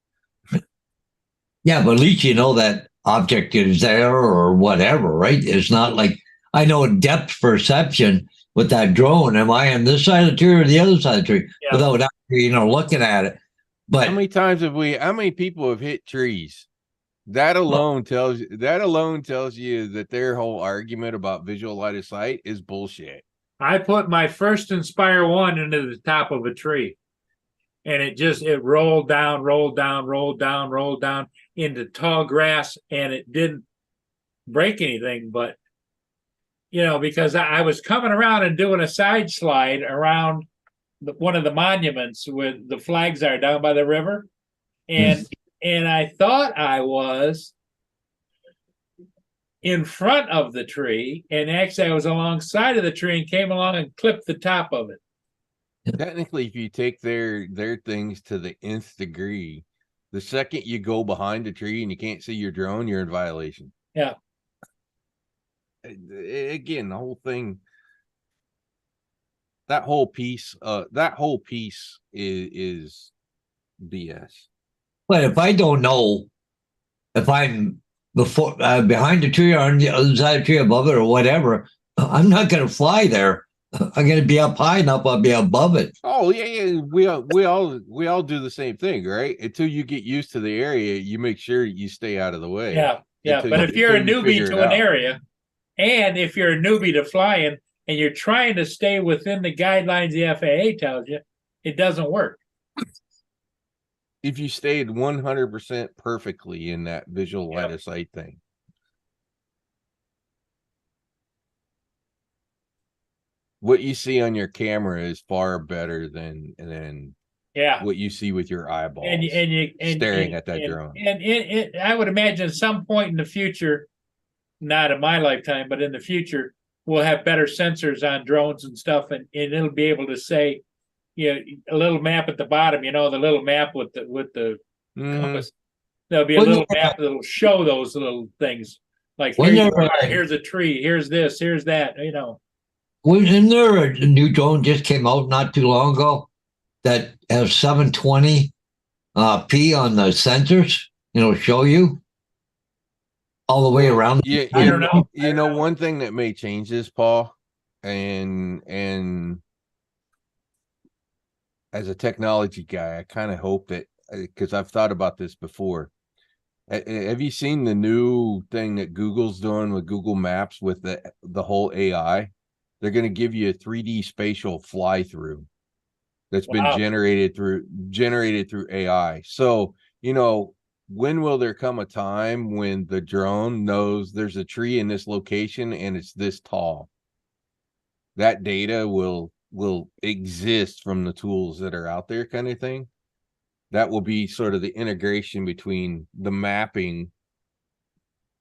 Yeah, but at least you know that object is there or whatever, right? It's not like, I know depth perception with that drone. Am I on this side of the tree or the other side of the tree? Without actually, looking at it. But how many people have hit trees? That alone tells you that their whole argument about visual line of sight is bullshit. I put my first Inspire 1 into the top of a tree, and it rolled down into tall grass, and it didn't break anything, but because I was coming around and doing a side slide around one of the monuments where the flags are down by the river, and I thought I was in front of the tree, and actually I was alongside of the tree and came along and clipped the top of it. Technically, if you take their things to the nth degree, the second you go behind the tree and you can't see your drone, you're in violation. Yeah. Again, the whole thing, that whole piece is BS. But if I don't know if I'm behind the tree or on the other side of the tree above it or whatever, I'm not going to fly there. I'm going to be up high enough. I'll be above it. Oh yeah. We all do the same thing, right? Until you get used to the area, you make sure you stay out of the way. Yeah. But if you're a newbie to an area, and if you're a newbie to flying, and you're trying to stay within the guidelines the FAA tells you, it doesn't work. If you stayed 100% perfectly in that visual line of sight thing. What you see on your camera is far better than what you see with your eyeballs and staring at that drone. And I would imagine at some point in the future, not in my lifetime, but in the future, we'll have better sensors on drones and stuff, and it'll be able to say, a little map at the bottom, the little map with the Mhm. compass. There'll be a Well, little yeah. map that'll show those little things. Like When here you they're, are, here's a tree, here's this, here's that, Isn't there a new drone just came out not too long ago that has 720 p on the sensors? Show you all the way around. Yeah, I don't know. You know, one thing that may change this, Paul, and as a technology guy, I kind of hope that, because I've thought about this before. Have you seen the new thing that Google's doing with Google Maps with the whole AI? They're going to give you a 3D spatial fly through that's been Wow. generated through AI. So, when will there come a time when the drone knows there's a tree in this location and it's this tall? That data will exist from the tools that are out there, kind of thing. That will be sort of the integration between the mapping,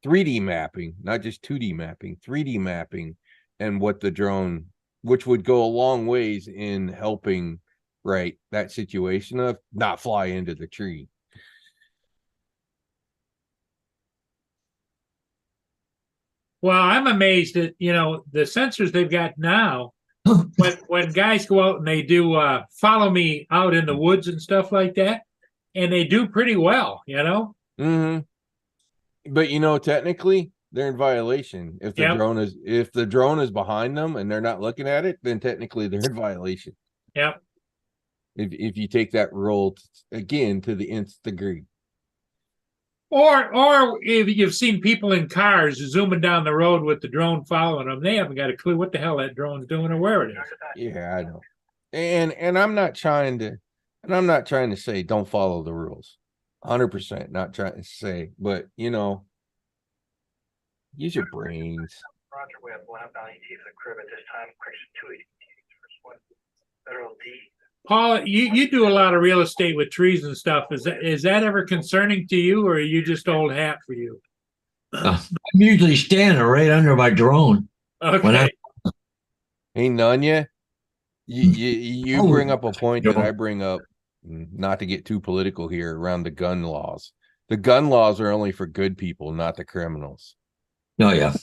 3D mapping, not just 2D mapping, 3D mapping, and what the drone, which would go a long ways in helping, right, that situation of not fly into the tree. Well, I'm amazed at, the sensors they've got now. When guys go out and they do follow me out in the woods and stuff like that, and they do pretty well, Mm-hmm. But technically they're in violation. If the drone is behind them and they're not looking at it, then technically they're in violation. Yep. If you take that role again to the nth degree. Or if you've seen people in cars zooming down the road with the drone following them, they haven't got a clue what the hell that drone's doing or where it is. Yeah, I know. And I'm not trying to say don't follow the rules. 100% not trying to say, but use your brains. Roger, we have one outbound ET for the crib at this time, correction 280 first one. Federal D. Paul, you do a lot of real estate with trees and stuff. Is that ever concerning to you, or are you just old hat for you? I'm usually standing right under my drone. Okay. Hey, Nunya, you Oh. bring up a point that I bring up, not to get too political here, around the gun laws. The gun laws are only for good people, not the criminals. Oh, yeah.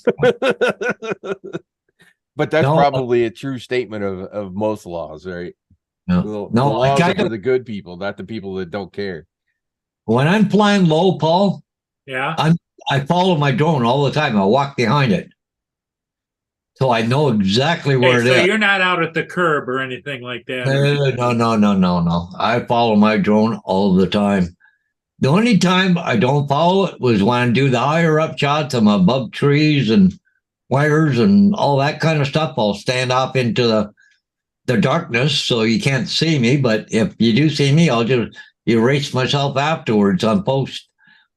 But that's No. probably a true statement of most laws, right? No, The laws I are for the good people, not the people that don't care. when I'm flying low, Paul, Yeah. I follow my drone all the time. I walk behind it. So I know exactly where Okay, it so is. you're not out at the curb or anything like that. No. I follow my drone all the time. The only time I don't follow it was when I do the higher up shots. I'm above trees and wires and all that kind of stuff. I'll stand off into the darkness so you can't see me. But if you do see me, I'll just erase myself afterwards on post.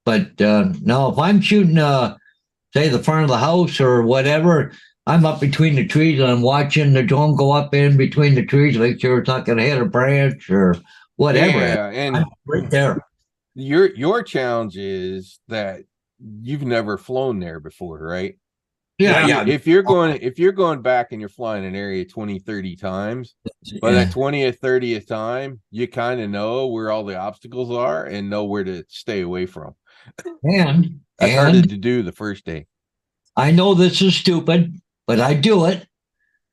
But no, if I'm shooting, say, the front of the house or whatever, I'm up between the trees and I'm watching the drone go up in between the trees to make sure it's not going to hit a branch or whatever. Yeah, and I'm right there. your challenge is that you've never flown there before, right? Yeah. If you're going back and you're flying an area 20, 30 times, by that 20th, 30th time, you kind of know where all the obstacles are and know where to stay away from. And That's harder to do the first day. I know this is stupid, but I do it.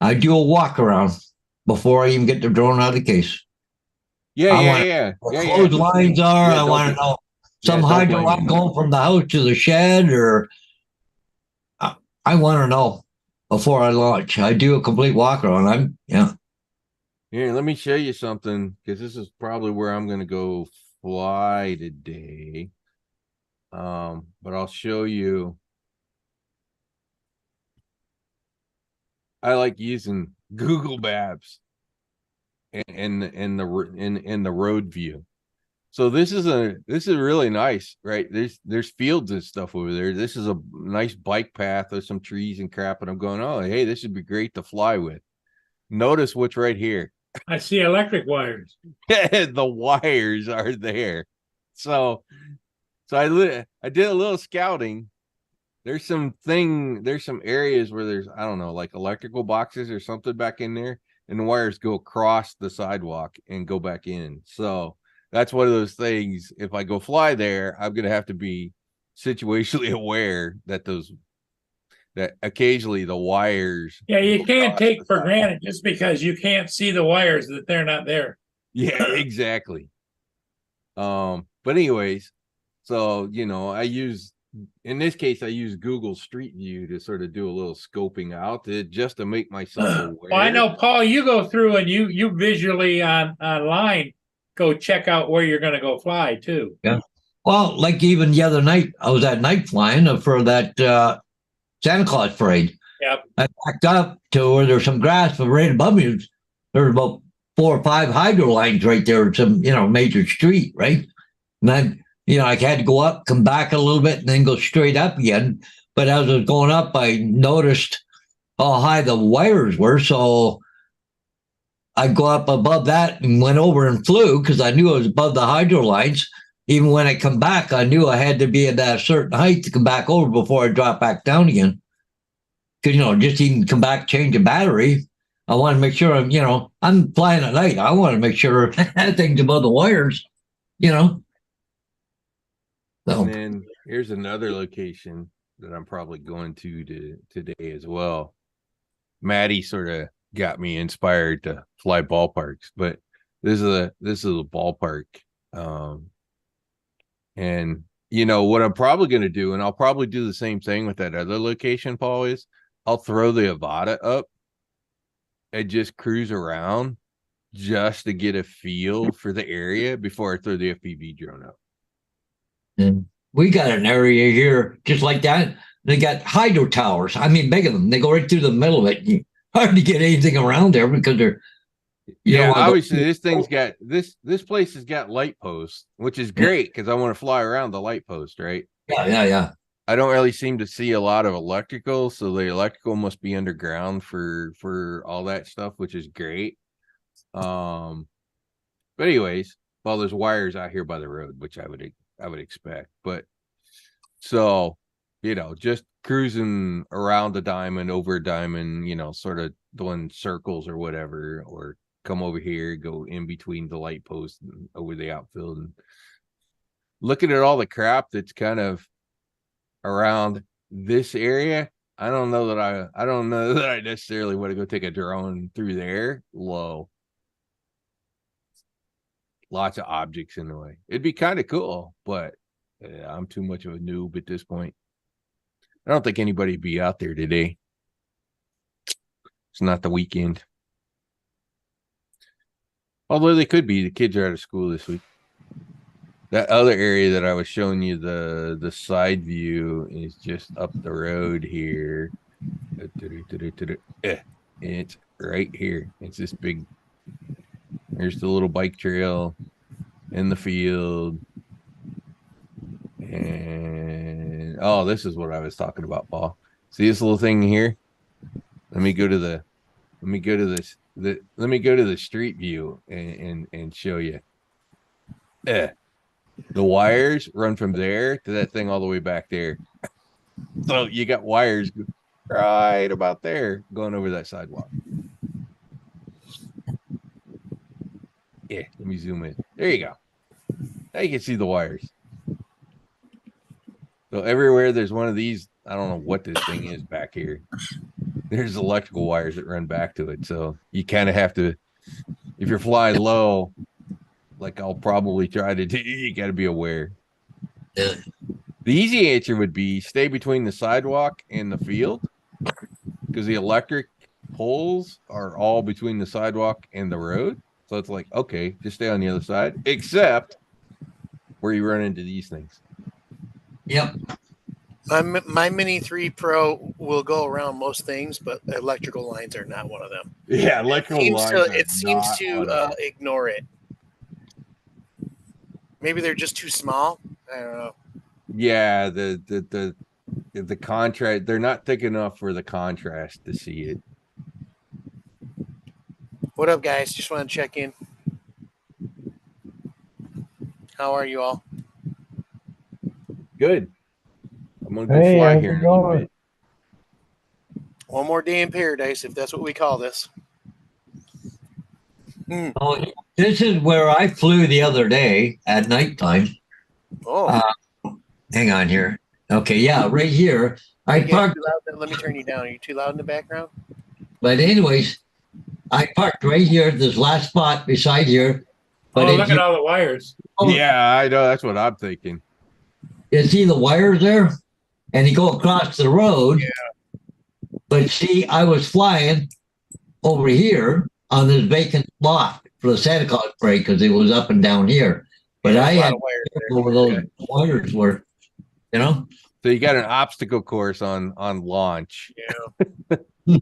I do a walk around before I even get the drone out of the case. Yeah. Closed lines are. Yeah, I want to know some don't hydro blame line me. going from the house to the shed, or I want to know before I launch. I do a complete walk around. Here, let me show you something, because this is probably where I'm going to go fly today. But I'll show you. I like using Google Maps and the road view. So this is really nice, right? There's fields and stuff over there. This is a nice bike path. There's some trees and crap, and I'm going, oh, hey, this would be great to fly with. Notice what's right here. I see electric wires. The wires are there. So I did a little scouting, there's some areas where there's, I don't know, like electrical boxes or something back in there, and the wires go across the sidewalk and go back in. So that's one of those things. If I go fly there, I'm gonna have to be situationally aware that occasionally the wires. Yeah, you go can't across take the for sidewalk. granted just because you can't see the wires that they're not there. Yeah, exactly. But anyways, so in this case, I use Google Street View to sort of do a little scoping out just to make myself aware. Well, I know, Paul, you go through and you visually online go check out where you're going to go fly too. Yeah. Well, like even the other night, I was at night flying for that Santa Claus parade. Yep. I backed up to where there's some grass, but right above me, there's about 4 or 5 hydro lines right there, some major street, right? And then I had to go up, come back a little bit, and then go straight up again. But as I was going up, I noticed how high the wires were, so I go up above that and went over and flew because I knew I was above the hydro lines. Even when I come back, I knew I had to be at that certain height to come back over before I drop back down again. Because, just even come back, change a battery, I want to make sure I'm flying at night. I want to make sure that thing's above the wires, So. And then here's another location that I'm probably going to today as well. Maddie sort of got me inspired to fly ballparks, but this is a ballpark. And what I'm probably going to do, and I'll probably do the same thing with that other location, Paul, is I'll throw the Avata up and just cruise around just to get a feel for the area before I throw the FPV drone up. And we got an area here just like that. They got hydro towers. I mean, big of them. They go right through the middle of it. Hard to get anything around there because they're. Obviously, this thing's got this place has got light posts, which is great because I want to fly around the light post, right? Yeah. I don't really seem to see a lot of electrical, so the electrical must be underground for all that stuff, which is great. But anyways, well, there's wires out here by the road, which I would expect. But so, just cruising around the diamond, over a diamond, sort of doing circles or whatever, or come over here, go in between the light posts and over the outfield, and looking at all the crap that's kind of around this area. I don't know that I necessarily want to go take a drone through there. Low. Lots of objects in the way. It'd be kind of cool, but I'm too much of a noob at this point. I don't think anybody'd be out there today. It's not the weekend. Although they could be. The kids are out of school this week. That other area that I was showing you, the side view, is just up the road here. It's right here. It's this big. There's the little bike trail in the field. And this is what I was talking about, Paul. See this little thing here? Let me go to the street view and show you. The wires run from there to that thing all the way back there. So you got wires right about there going over that sidewalk. Yeah, let me zoom in. There you go. Now you can see the wires. So everywhere there's one of these, I don't know what this thing is back here. There's electrical wires that run back to it. So you kind of have to, if you're flying low, like I'll probably try to do, you got to be aware. Yeah. The easy answer would be stay between the sidewalk and the field, because the electric poles are all between the sidewalk and the road. So it's like, okay, just stay on the other side, except where you run into these things. Yep. My Mini 3 Pro will go around most things, but electrical lines are not one of them. Yeah, electrical lines. It seems to ignore it. Maybe they're just too small. I don't know. Yeah, the contrast, they're not thick enough for the contrast to see it. What up, guys? Just want to check in. How are you all? Good. I'm gonna go Hey, fly how's here it in a little going? bit. One more day in paradise, if that's what we call this. Oh, this is where I flew the other day at nighttime. Oh, Hang on here. Okay, yeah, right here. I you get parked, too loud? Let me turn you down. Are you too loud in the background? but anyways, I parked right here at this last spot beside here. But Oh, if look you, at all the wires. Yeah, I know. That's what I'm thinking. you see the wires there, and you go across the road. But see, I was flying over here on this vacant lot for the Santa Claus parade because it was up and down here. But Yeah, I there's a lot had of wires to there. go where those wires were, you know? So you got an obstacle course on launch, Yeah.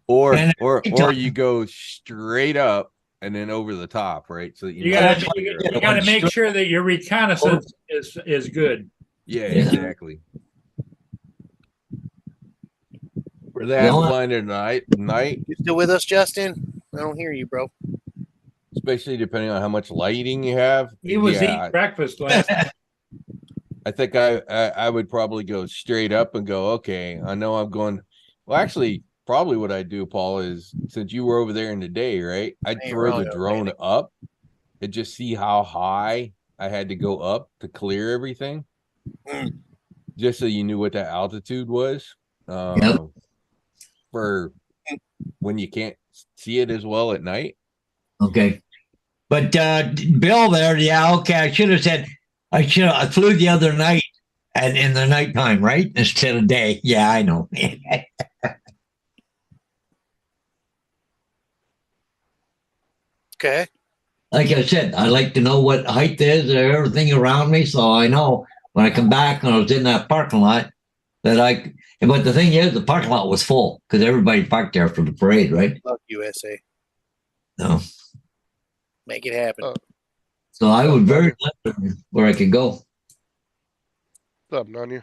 or And or you go straight up and then over the top, right? So that You know gotta, it's clear you up. gotta make sure that your reconnaissance is good. Yeah, Yeah. exactly. We're The that only- flying tonight, You still with us, Justin? I don't hear you, bro. especially depending on how much lighting you have. He was Yeah, eating breakfast last night. I think I would probably go straight up and go, okay, I know I'm going. Well, actually, probably what I do, Paul, is since you were over there in the day, right? I'd Ain't throw wrong, the though, drone Randy. up and just see how high I had to go up to clear everything. Mm. Just so you knew what that altitude was. Yep. For when you can't see it as well at night. Okay. But Bill there, yeah, okay. I flew the other night and in the nighttime, right? Instead of day. Yeah, I know. Okay. Like I said, I like to know what height is and everything around me, so I know when I come back and I was in that parking lot that but the thing is, the parking lot was full because everybody parked there for the parade, right? Love USA. No. Make it happen. So I was very limited where I could go. What's up, Nanya?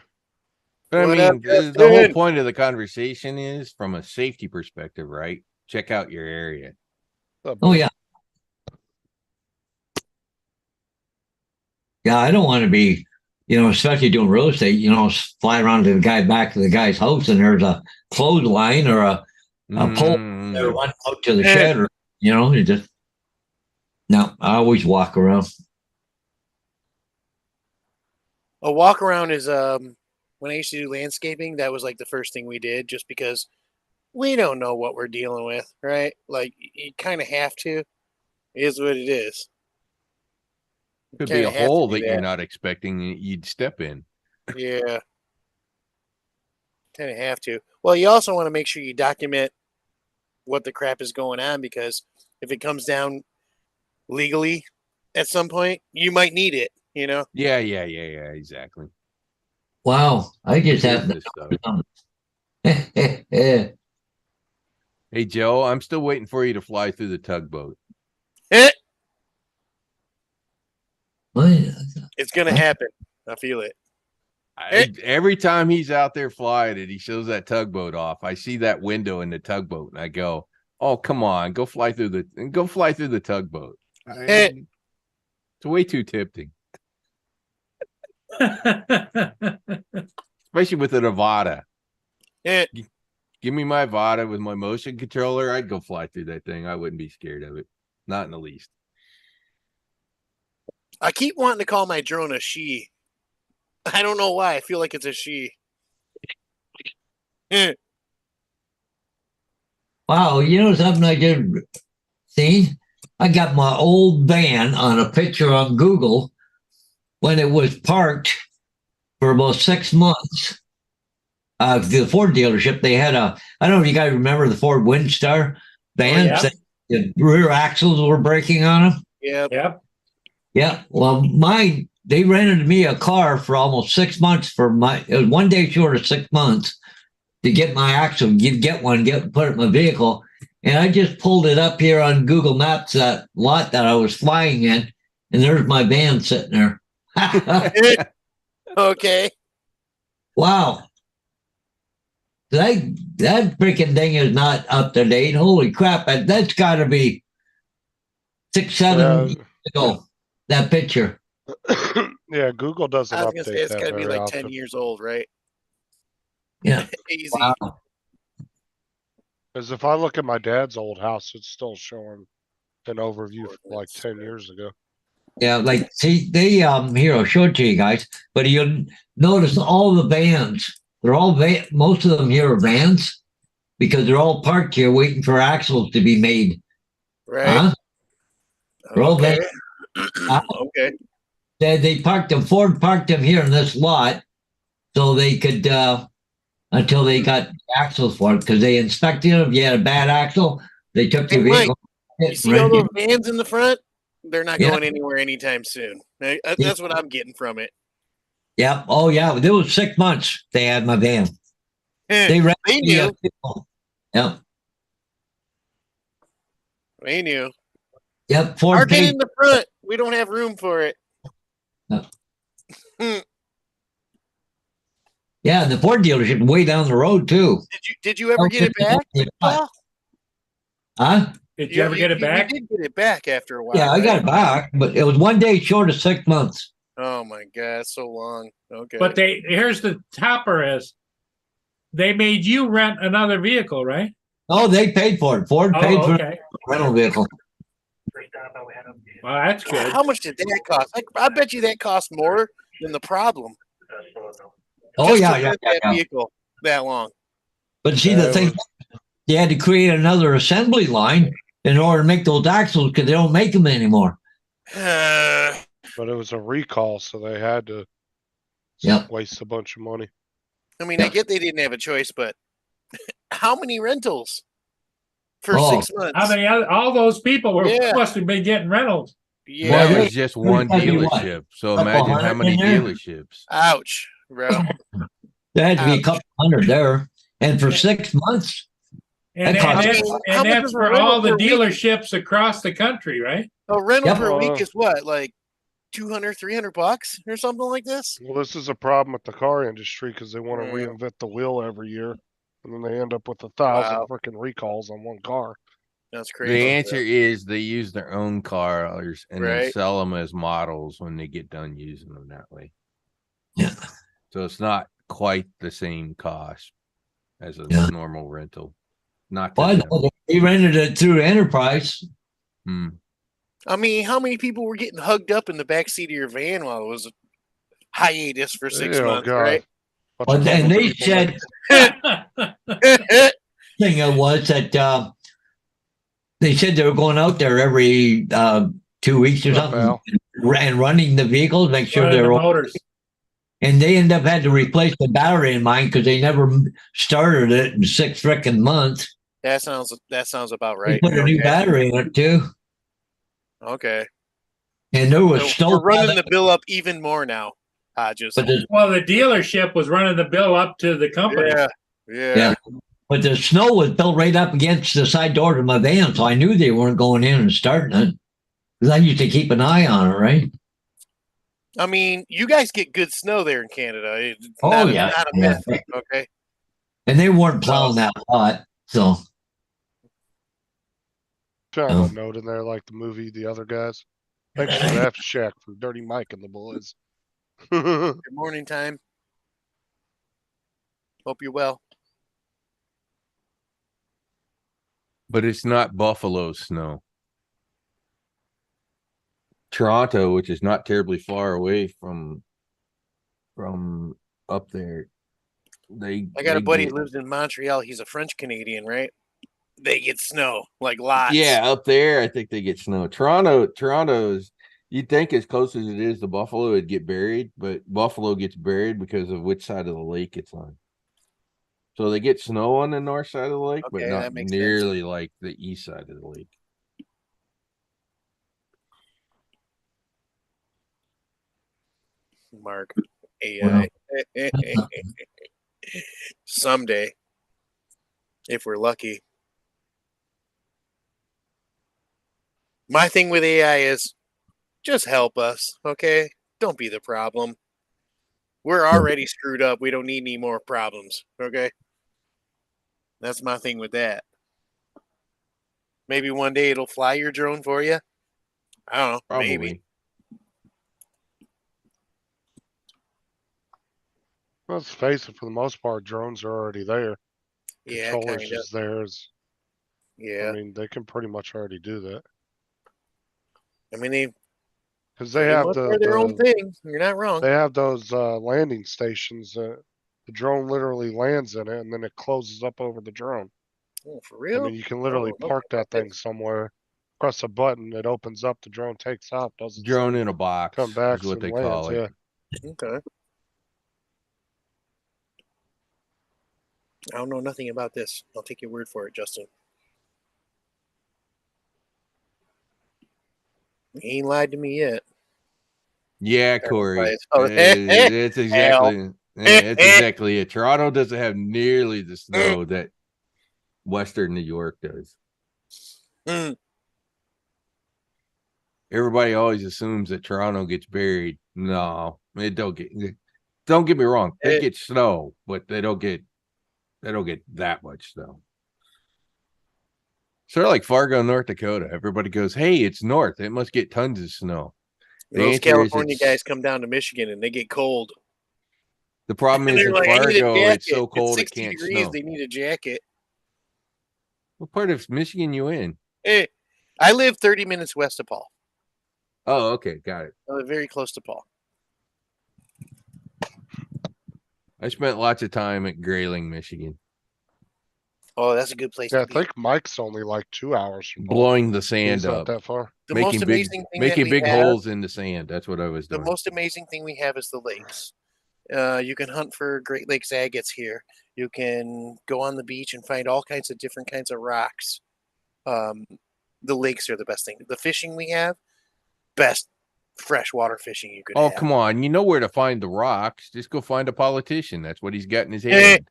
But I What mean, up, the whole Justin? point of the conversation is from a safety perspective, right? Check out your area. What's up, Oh Bill? yeah. Yeah, I don't want to be, especially doing real estate, fly around to the guy back to the guy's house and there's a clothesline or a pole that run out to the shed or, you just, no, I always walk around. A walk around is when I used to do landscaping, that was like the first thing we did just because we don't know what we're dealing with, right? Like you kind of have to. It is what it is. Could be Kinda a have to hole do that you're that. not expecting you'd step in. Yeah. Kind of have to. Well, you also want to make sure you document what the crap is going on because if it comes down legally at some point, you might need it, Yeah, exactly. Wow. I just have Business stuff. to. Hey Joe, I'm still waiting for you to fly through the tugboat. It's going to happen. I feel it. Every time he's out there flying and he shows that tugboat off, I see that window in the tugboat and I go, "Oh, come on, go fly through the tugboat." It's way too tempting, especially with the Nevada. Eh, Give me my Vada with my motion controller. I'd go fly through that thing. I wouldn't be scared of it. Not in the least. I keep wanting to call my drone a she. I don't know why. I feel like it's a she. Wow, you know something I just seen? I got my old van on a picture on Google when it was parked for about 6 months. The Ford dealership, they had I don't know if you guys remember the Ford Windstar vans. yeah. The rear axles were breaking on them. Yeah. Yep. Yeah, well, they rented me a car for almost 6 months it was 1 day short of 6 months to get my axle, put it in my vehicle. And I just pulled it up here on Google Maps, that lot that I was flying in, and there's my van sitting there. Okay. Wow. That freaking thing is not up to date. Holy crap. That's got to be 6, 7 years ago, that picture. Yeah, Google doesn't I was going to say update it's that got to be very like 10 often. years old, right? Yeah. Easy. Wow. Because if I look at my dad's old house, it's still showing an overview from like 10 years ago. Yeah, like see, they here I'll show it to you guys, but you'll notice all the vans. They're all most of them here are vans because they're all parked here waiting for axles to be made. Right. Huh? They're all Okay. Uh, Okay. they parked them. Ford parked them here in this lot so they could until they got axles for it because they inspected it. If you had a bad axle, they took your Hey, Mike, vehicle. You see all those vans in the front? They're not Yeah. going anywhere anytime soon. That's what I'm getting from it. Yeah. Oh yeah. There was 6 months they had my van. They rented They me a knew. vehicle. Yep. They knew. Yep. Ford Park it paid. in the front. We don't have room for it. Yeah, the Ford dealership way down the road too. Did you ever get it back? Paul? Huh? Did you ever get it back? You did get it back after a while. Yeah, I right? got it back, but it was 1 day short of 6 months. Oh my god, so long. Okay. But here's the topper is they made you rent another vehicle, right? Oh, they paid for it. Ford paid Oh, for okay. the rental vehicle. First time I had them. Well, that's good. How much did that cost? I bet you that cost more than the problem. Oh Just yeah, to yeah, rent yeah, that yeah. vehicle that long. But see, the thing, they had to create another assembly line in order to make those axles because they don't make them anymore. But it was a recall, so they had to Yep. waste a bunch of money. I mean, I get they didn't have a choice, but how many rentals for Oh. 6 months? How many all those people Yeah. must have been getting rentals? Yeah. That was just one tell you what, dealership. So couple imagine how hundred many in there. dealerships. Ouch, bro. There had to be a couple hundred there. And for 6 months, And, That costs- that's, how and much that's is a for rental all the per week? dealerships across the country, right? A rental Yep. per week is what, like $200, $300 or something like this? Well, this is a problem with the car industry because they want to Yeah. reinvent the wheel every year, and then they end up with 1,000 Wow. freaking recalls on one car. That's The crazy. answer is they use their own cars and then Right. sell them as models when they get done using them that way. Yeah. So it's not quite the same cost as a Yeah. normal rental. Not to well, I them. know they rented it through Enterprise. Hmm. I mean, how many people were getting hugged up in the backseat of your van while it was a hiatus for 6 Oh, months, God. right? Bunch Well, of and homeless they people like- said thing it was that they said they were going out there every 2 weeks or What's up, something Al? and running the vehicles, make sure Running they're the all, motors. and they end up had to replace the battery in mine because they never started it in 6 frickin' months. That sounds about They right. put a new battery in it too, Okay. and there was So snow. we're running the bill up even more now, Hodges. but the, Well, the dealership was running the bill up to the company. Yeah. yeah, but the snow was built right up against the side door of my van, so I knew they weren't going in and starting it because I used to keep an eye on it, right? I mean, you guys get good snow there in Canada. It's Oh, not, yeah, not a yeah. myth. Okay. And they weren't plowing that lot, so Found Oh. a note in there like the movie The Other Guys. Thanks for that, Shaq, for Dirty Mike and the boys. Good morning time. Hope you're well. But it's not Buffalo snow. Toronto, which is not terribly far away from up there. I got a they buddy get- who lives in Montreal. He's a French Canadian, right? They get snow like lots. Yeah, up there, I think they get snow. Toronto is. You'd think as close as it is to Buffalo, it'd get buried, but Buffalo gets buried because of which side of the lake it's on. So they get snow on the north side of the lake, but Okay, not that makes sense. nearly like the east side of the lake. Mark AI. Someday, if we're lucky. My thing with AI is just help us, okay? Don't be the problem. We're already screwed up. We don't need any more problems, okay? That's my thing with that. Maybe one day it'll fly your drone for you. I don't know. Probably. Maybe. Let's face it, for the most part, drones are already there. Yeah, Controllers kind of. just theirs. I Yeah. mean, they can pretty much already do that. I mean, they Because they pretty have much are their own thing. You're not wrong. they have those landing stations that the drone literally lands in it and then it closes up over the drone. Oh, for I real? mean, you can literally Oh, park okay, that thing somewhere, press a button, it opens up, the drone takes off, does its Drone thing, in a box come back, is what and they lands. call it. Yeah. Okay. I don't know nothing about this. I'll take your word for it, Justin. He ain't lied to me yet. Yeah, Corey. Oh, It's exactly it's exactly it. Toronto doesn't have nearly the snow that Western New York does. Mm. Everybody always assumes that Toronto gets buried. No, it don't get me wrong. They get snow, but they don't get that much snow. Sort of like Fargo, North Dakota. Everybody goes, "Hey, it's north. It must get tons of snow." The Those answer is California guys come down to Michigan and they get cold. the problem And is they're in like, I need a Fargo, jacket. it's so cold it 60 can't degrees. snow. They need a jacket. What part of Michigan you in? Hey, I live 30 minutes west of Paul. Oh, okay, got it. I live very close to Paul. I spent lots of time at Grayling, Michigan, Oh, that's a good place Yeah, I to be. think Mike's only like 2 hours from Paul. blowing the He's sand not up, that far. The most amazing thing that making we big have, holes in the sand. That's what I was the doing. most amazing thing we have is the lakes. You can hunt for Great Lakes agates here. You can go on the beach and find all kinds of different kinds of rocks. The lakes are the best thing. The fishing we have, best freshwater fishing you could Oh, have. come on. You know where to find the rocks. Just go find a politician. That's what he's got in his hand.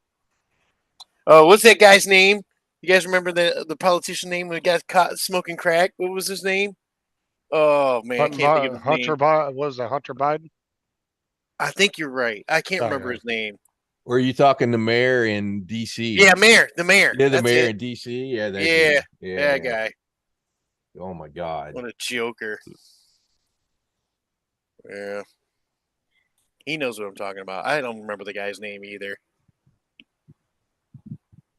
Oh, what's that guy's name? You guys remember the politician name who got caught smoking crack? What was his name? Oh man, I can't think of his Hunter name. Biden, was it Hunter Biden? I think you're right. I can't Oh, remember yeah. his name. Or are you talking the mayor in DC? Yeah, mayor. The mayor. Yeah, the That's mayor it. in DC. Yeah, that Yeah, dude. that guy. Oh my God. What a joker. Yeah. He knows what I'm talking about. I don't remember the guy's name either.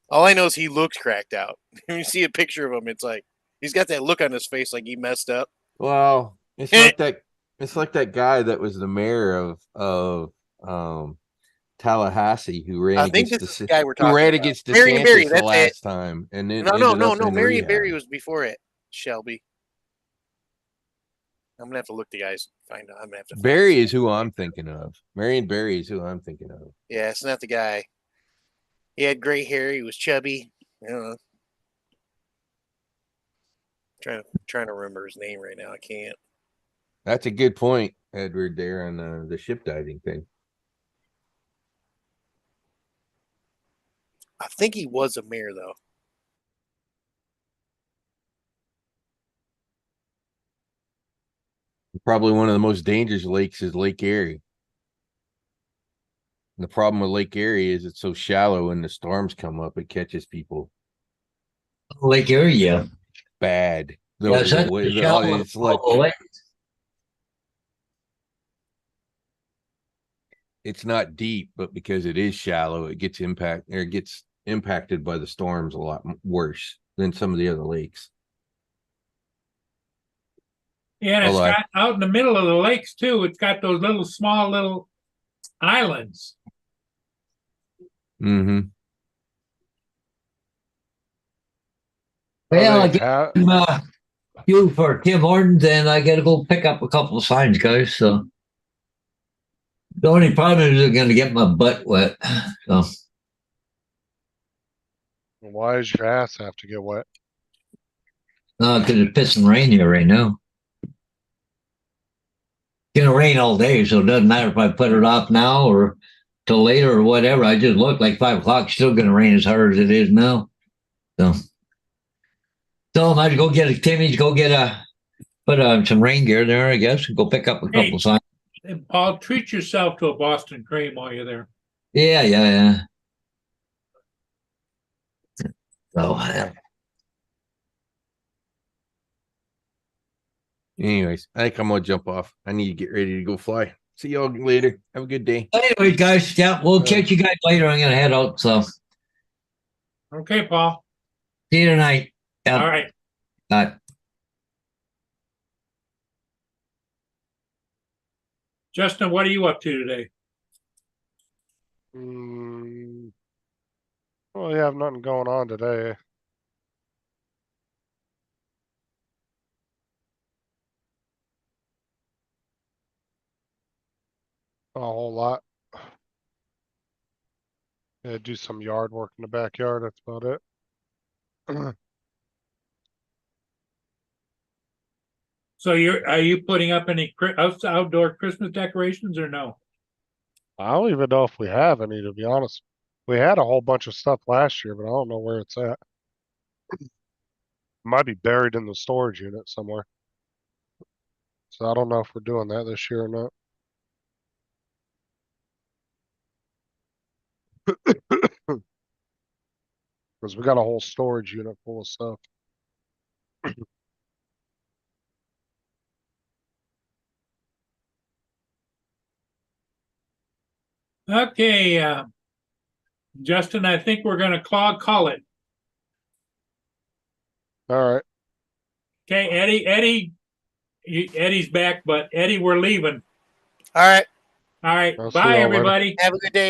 All I know is he looks cracked out. When you see a picture of him, it's like he's got that look on his face like he messed up. Well, it's like that. It's like that guy that was the mayor of Tallahassee who ran I think against this is the guy we're talking about. against Marion Barry, DeSantis the that's last time, and then No. ended up in Marion rehab. Barry was before it. Shelby. I'm gonna have to look the guys. Find out. I'm gonna have to. Barry is who I'm thinking of. Marion Barry is who I'm thinking of. Yeah, it's not the guy. He had gray hair. He was chubby. I don't know. Trying to remember his name right now. I can't. That's a good point, Edward. There on the ship diving thing. I think he was a mayor though. Probably one of the most dangerous lakes is Lake Erie. And the problem with Lake Erie is it's so shallow when the storms come up, it catches people Lake Erie, yeah. bad. Yeah, it's It's like it's not deep, but because it is shallow, it gets impacted by the storms a lot worse than some of the other lakes. Yeah, and it's Although got out in the middle of the lakes too. It's got those small little islands. Mm-hmm. Well, I They get have- you for Tim Hortons, and I got to go pick up a couple of signs, guys. So the only problem is I'm going to get my butt wet. So why does your ass have to get wet? because it's pissing rain here right now. It's gonna rain all day, so it doesn't matter if I put it off now or till later or whatever. I just look like 5 o'clock, still gonna rain as hard as it is now. So I might go get Timmy's, put some rain gear there, I guess, and go pick up a couple of signs. And Paul, treat yourself to a Boston cream while you're there. Yeah. So Anyways, I think I'm gonna jump off. I need to get ready to go fly. See y'all later. Have a good day. Anyways, guys, yeah, we'll Yeah. catch you guys later. I'm gonna head out, so Okay, Paul. see you tonight. Yeah. All right. Bye. Justin, what are you up to today? Well, we have nothing going on today. A whole lot. Yeah, do some yard work in the backyard. That's about it. So are you putting up any outdoor Christmas decorations or no? I don't even know if we have any, to be honest. We had a whole bunch of stuff last year, but I don't know where it's at. Might be buried in the storage unit somewhere. So I don't know if we're doing that this year or not. Because we got a whole storage unit full of stuff. Okay, Justin, I think we're gonna call it. All right. Okay, Eddie's back, but Eddie, we're leaving. All right. All right, I'll see bye, y'all later. everybody. Have a good day.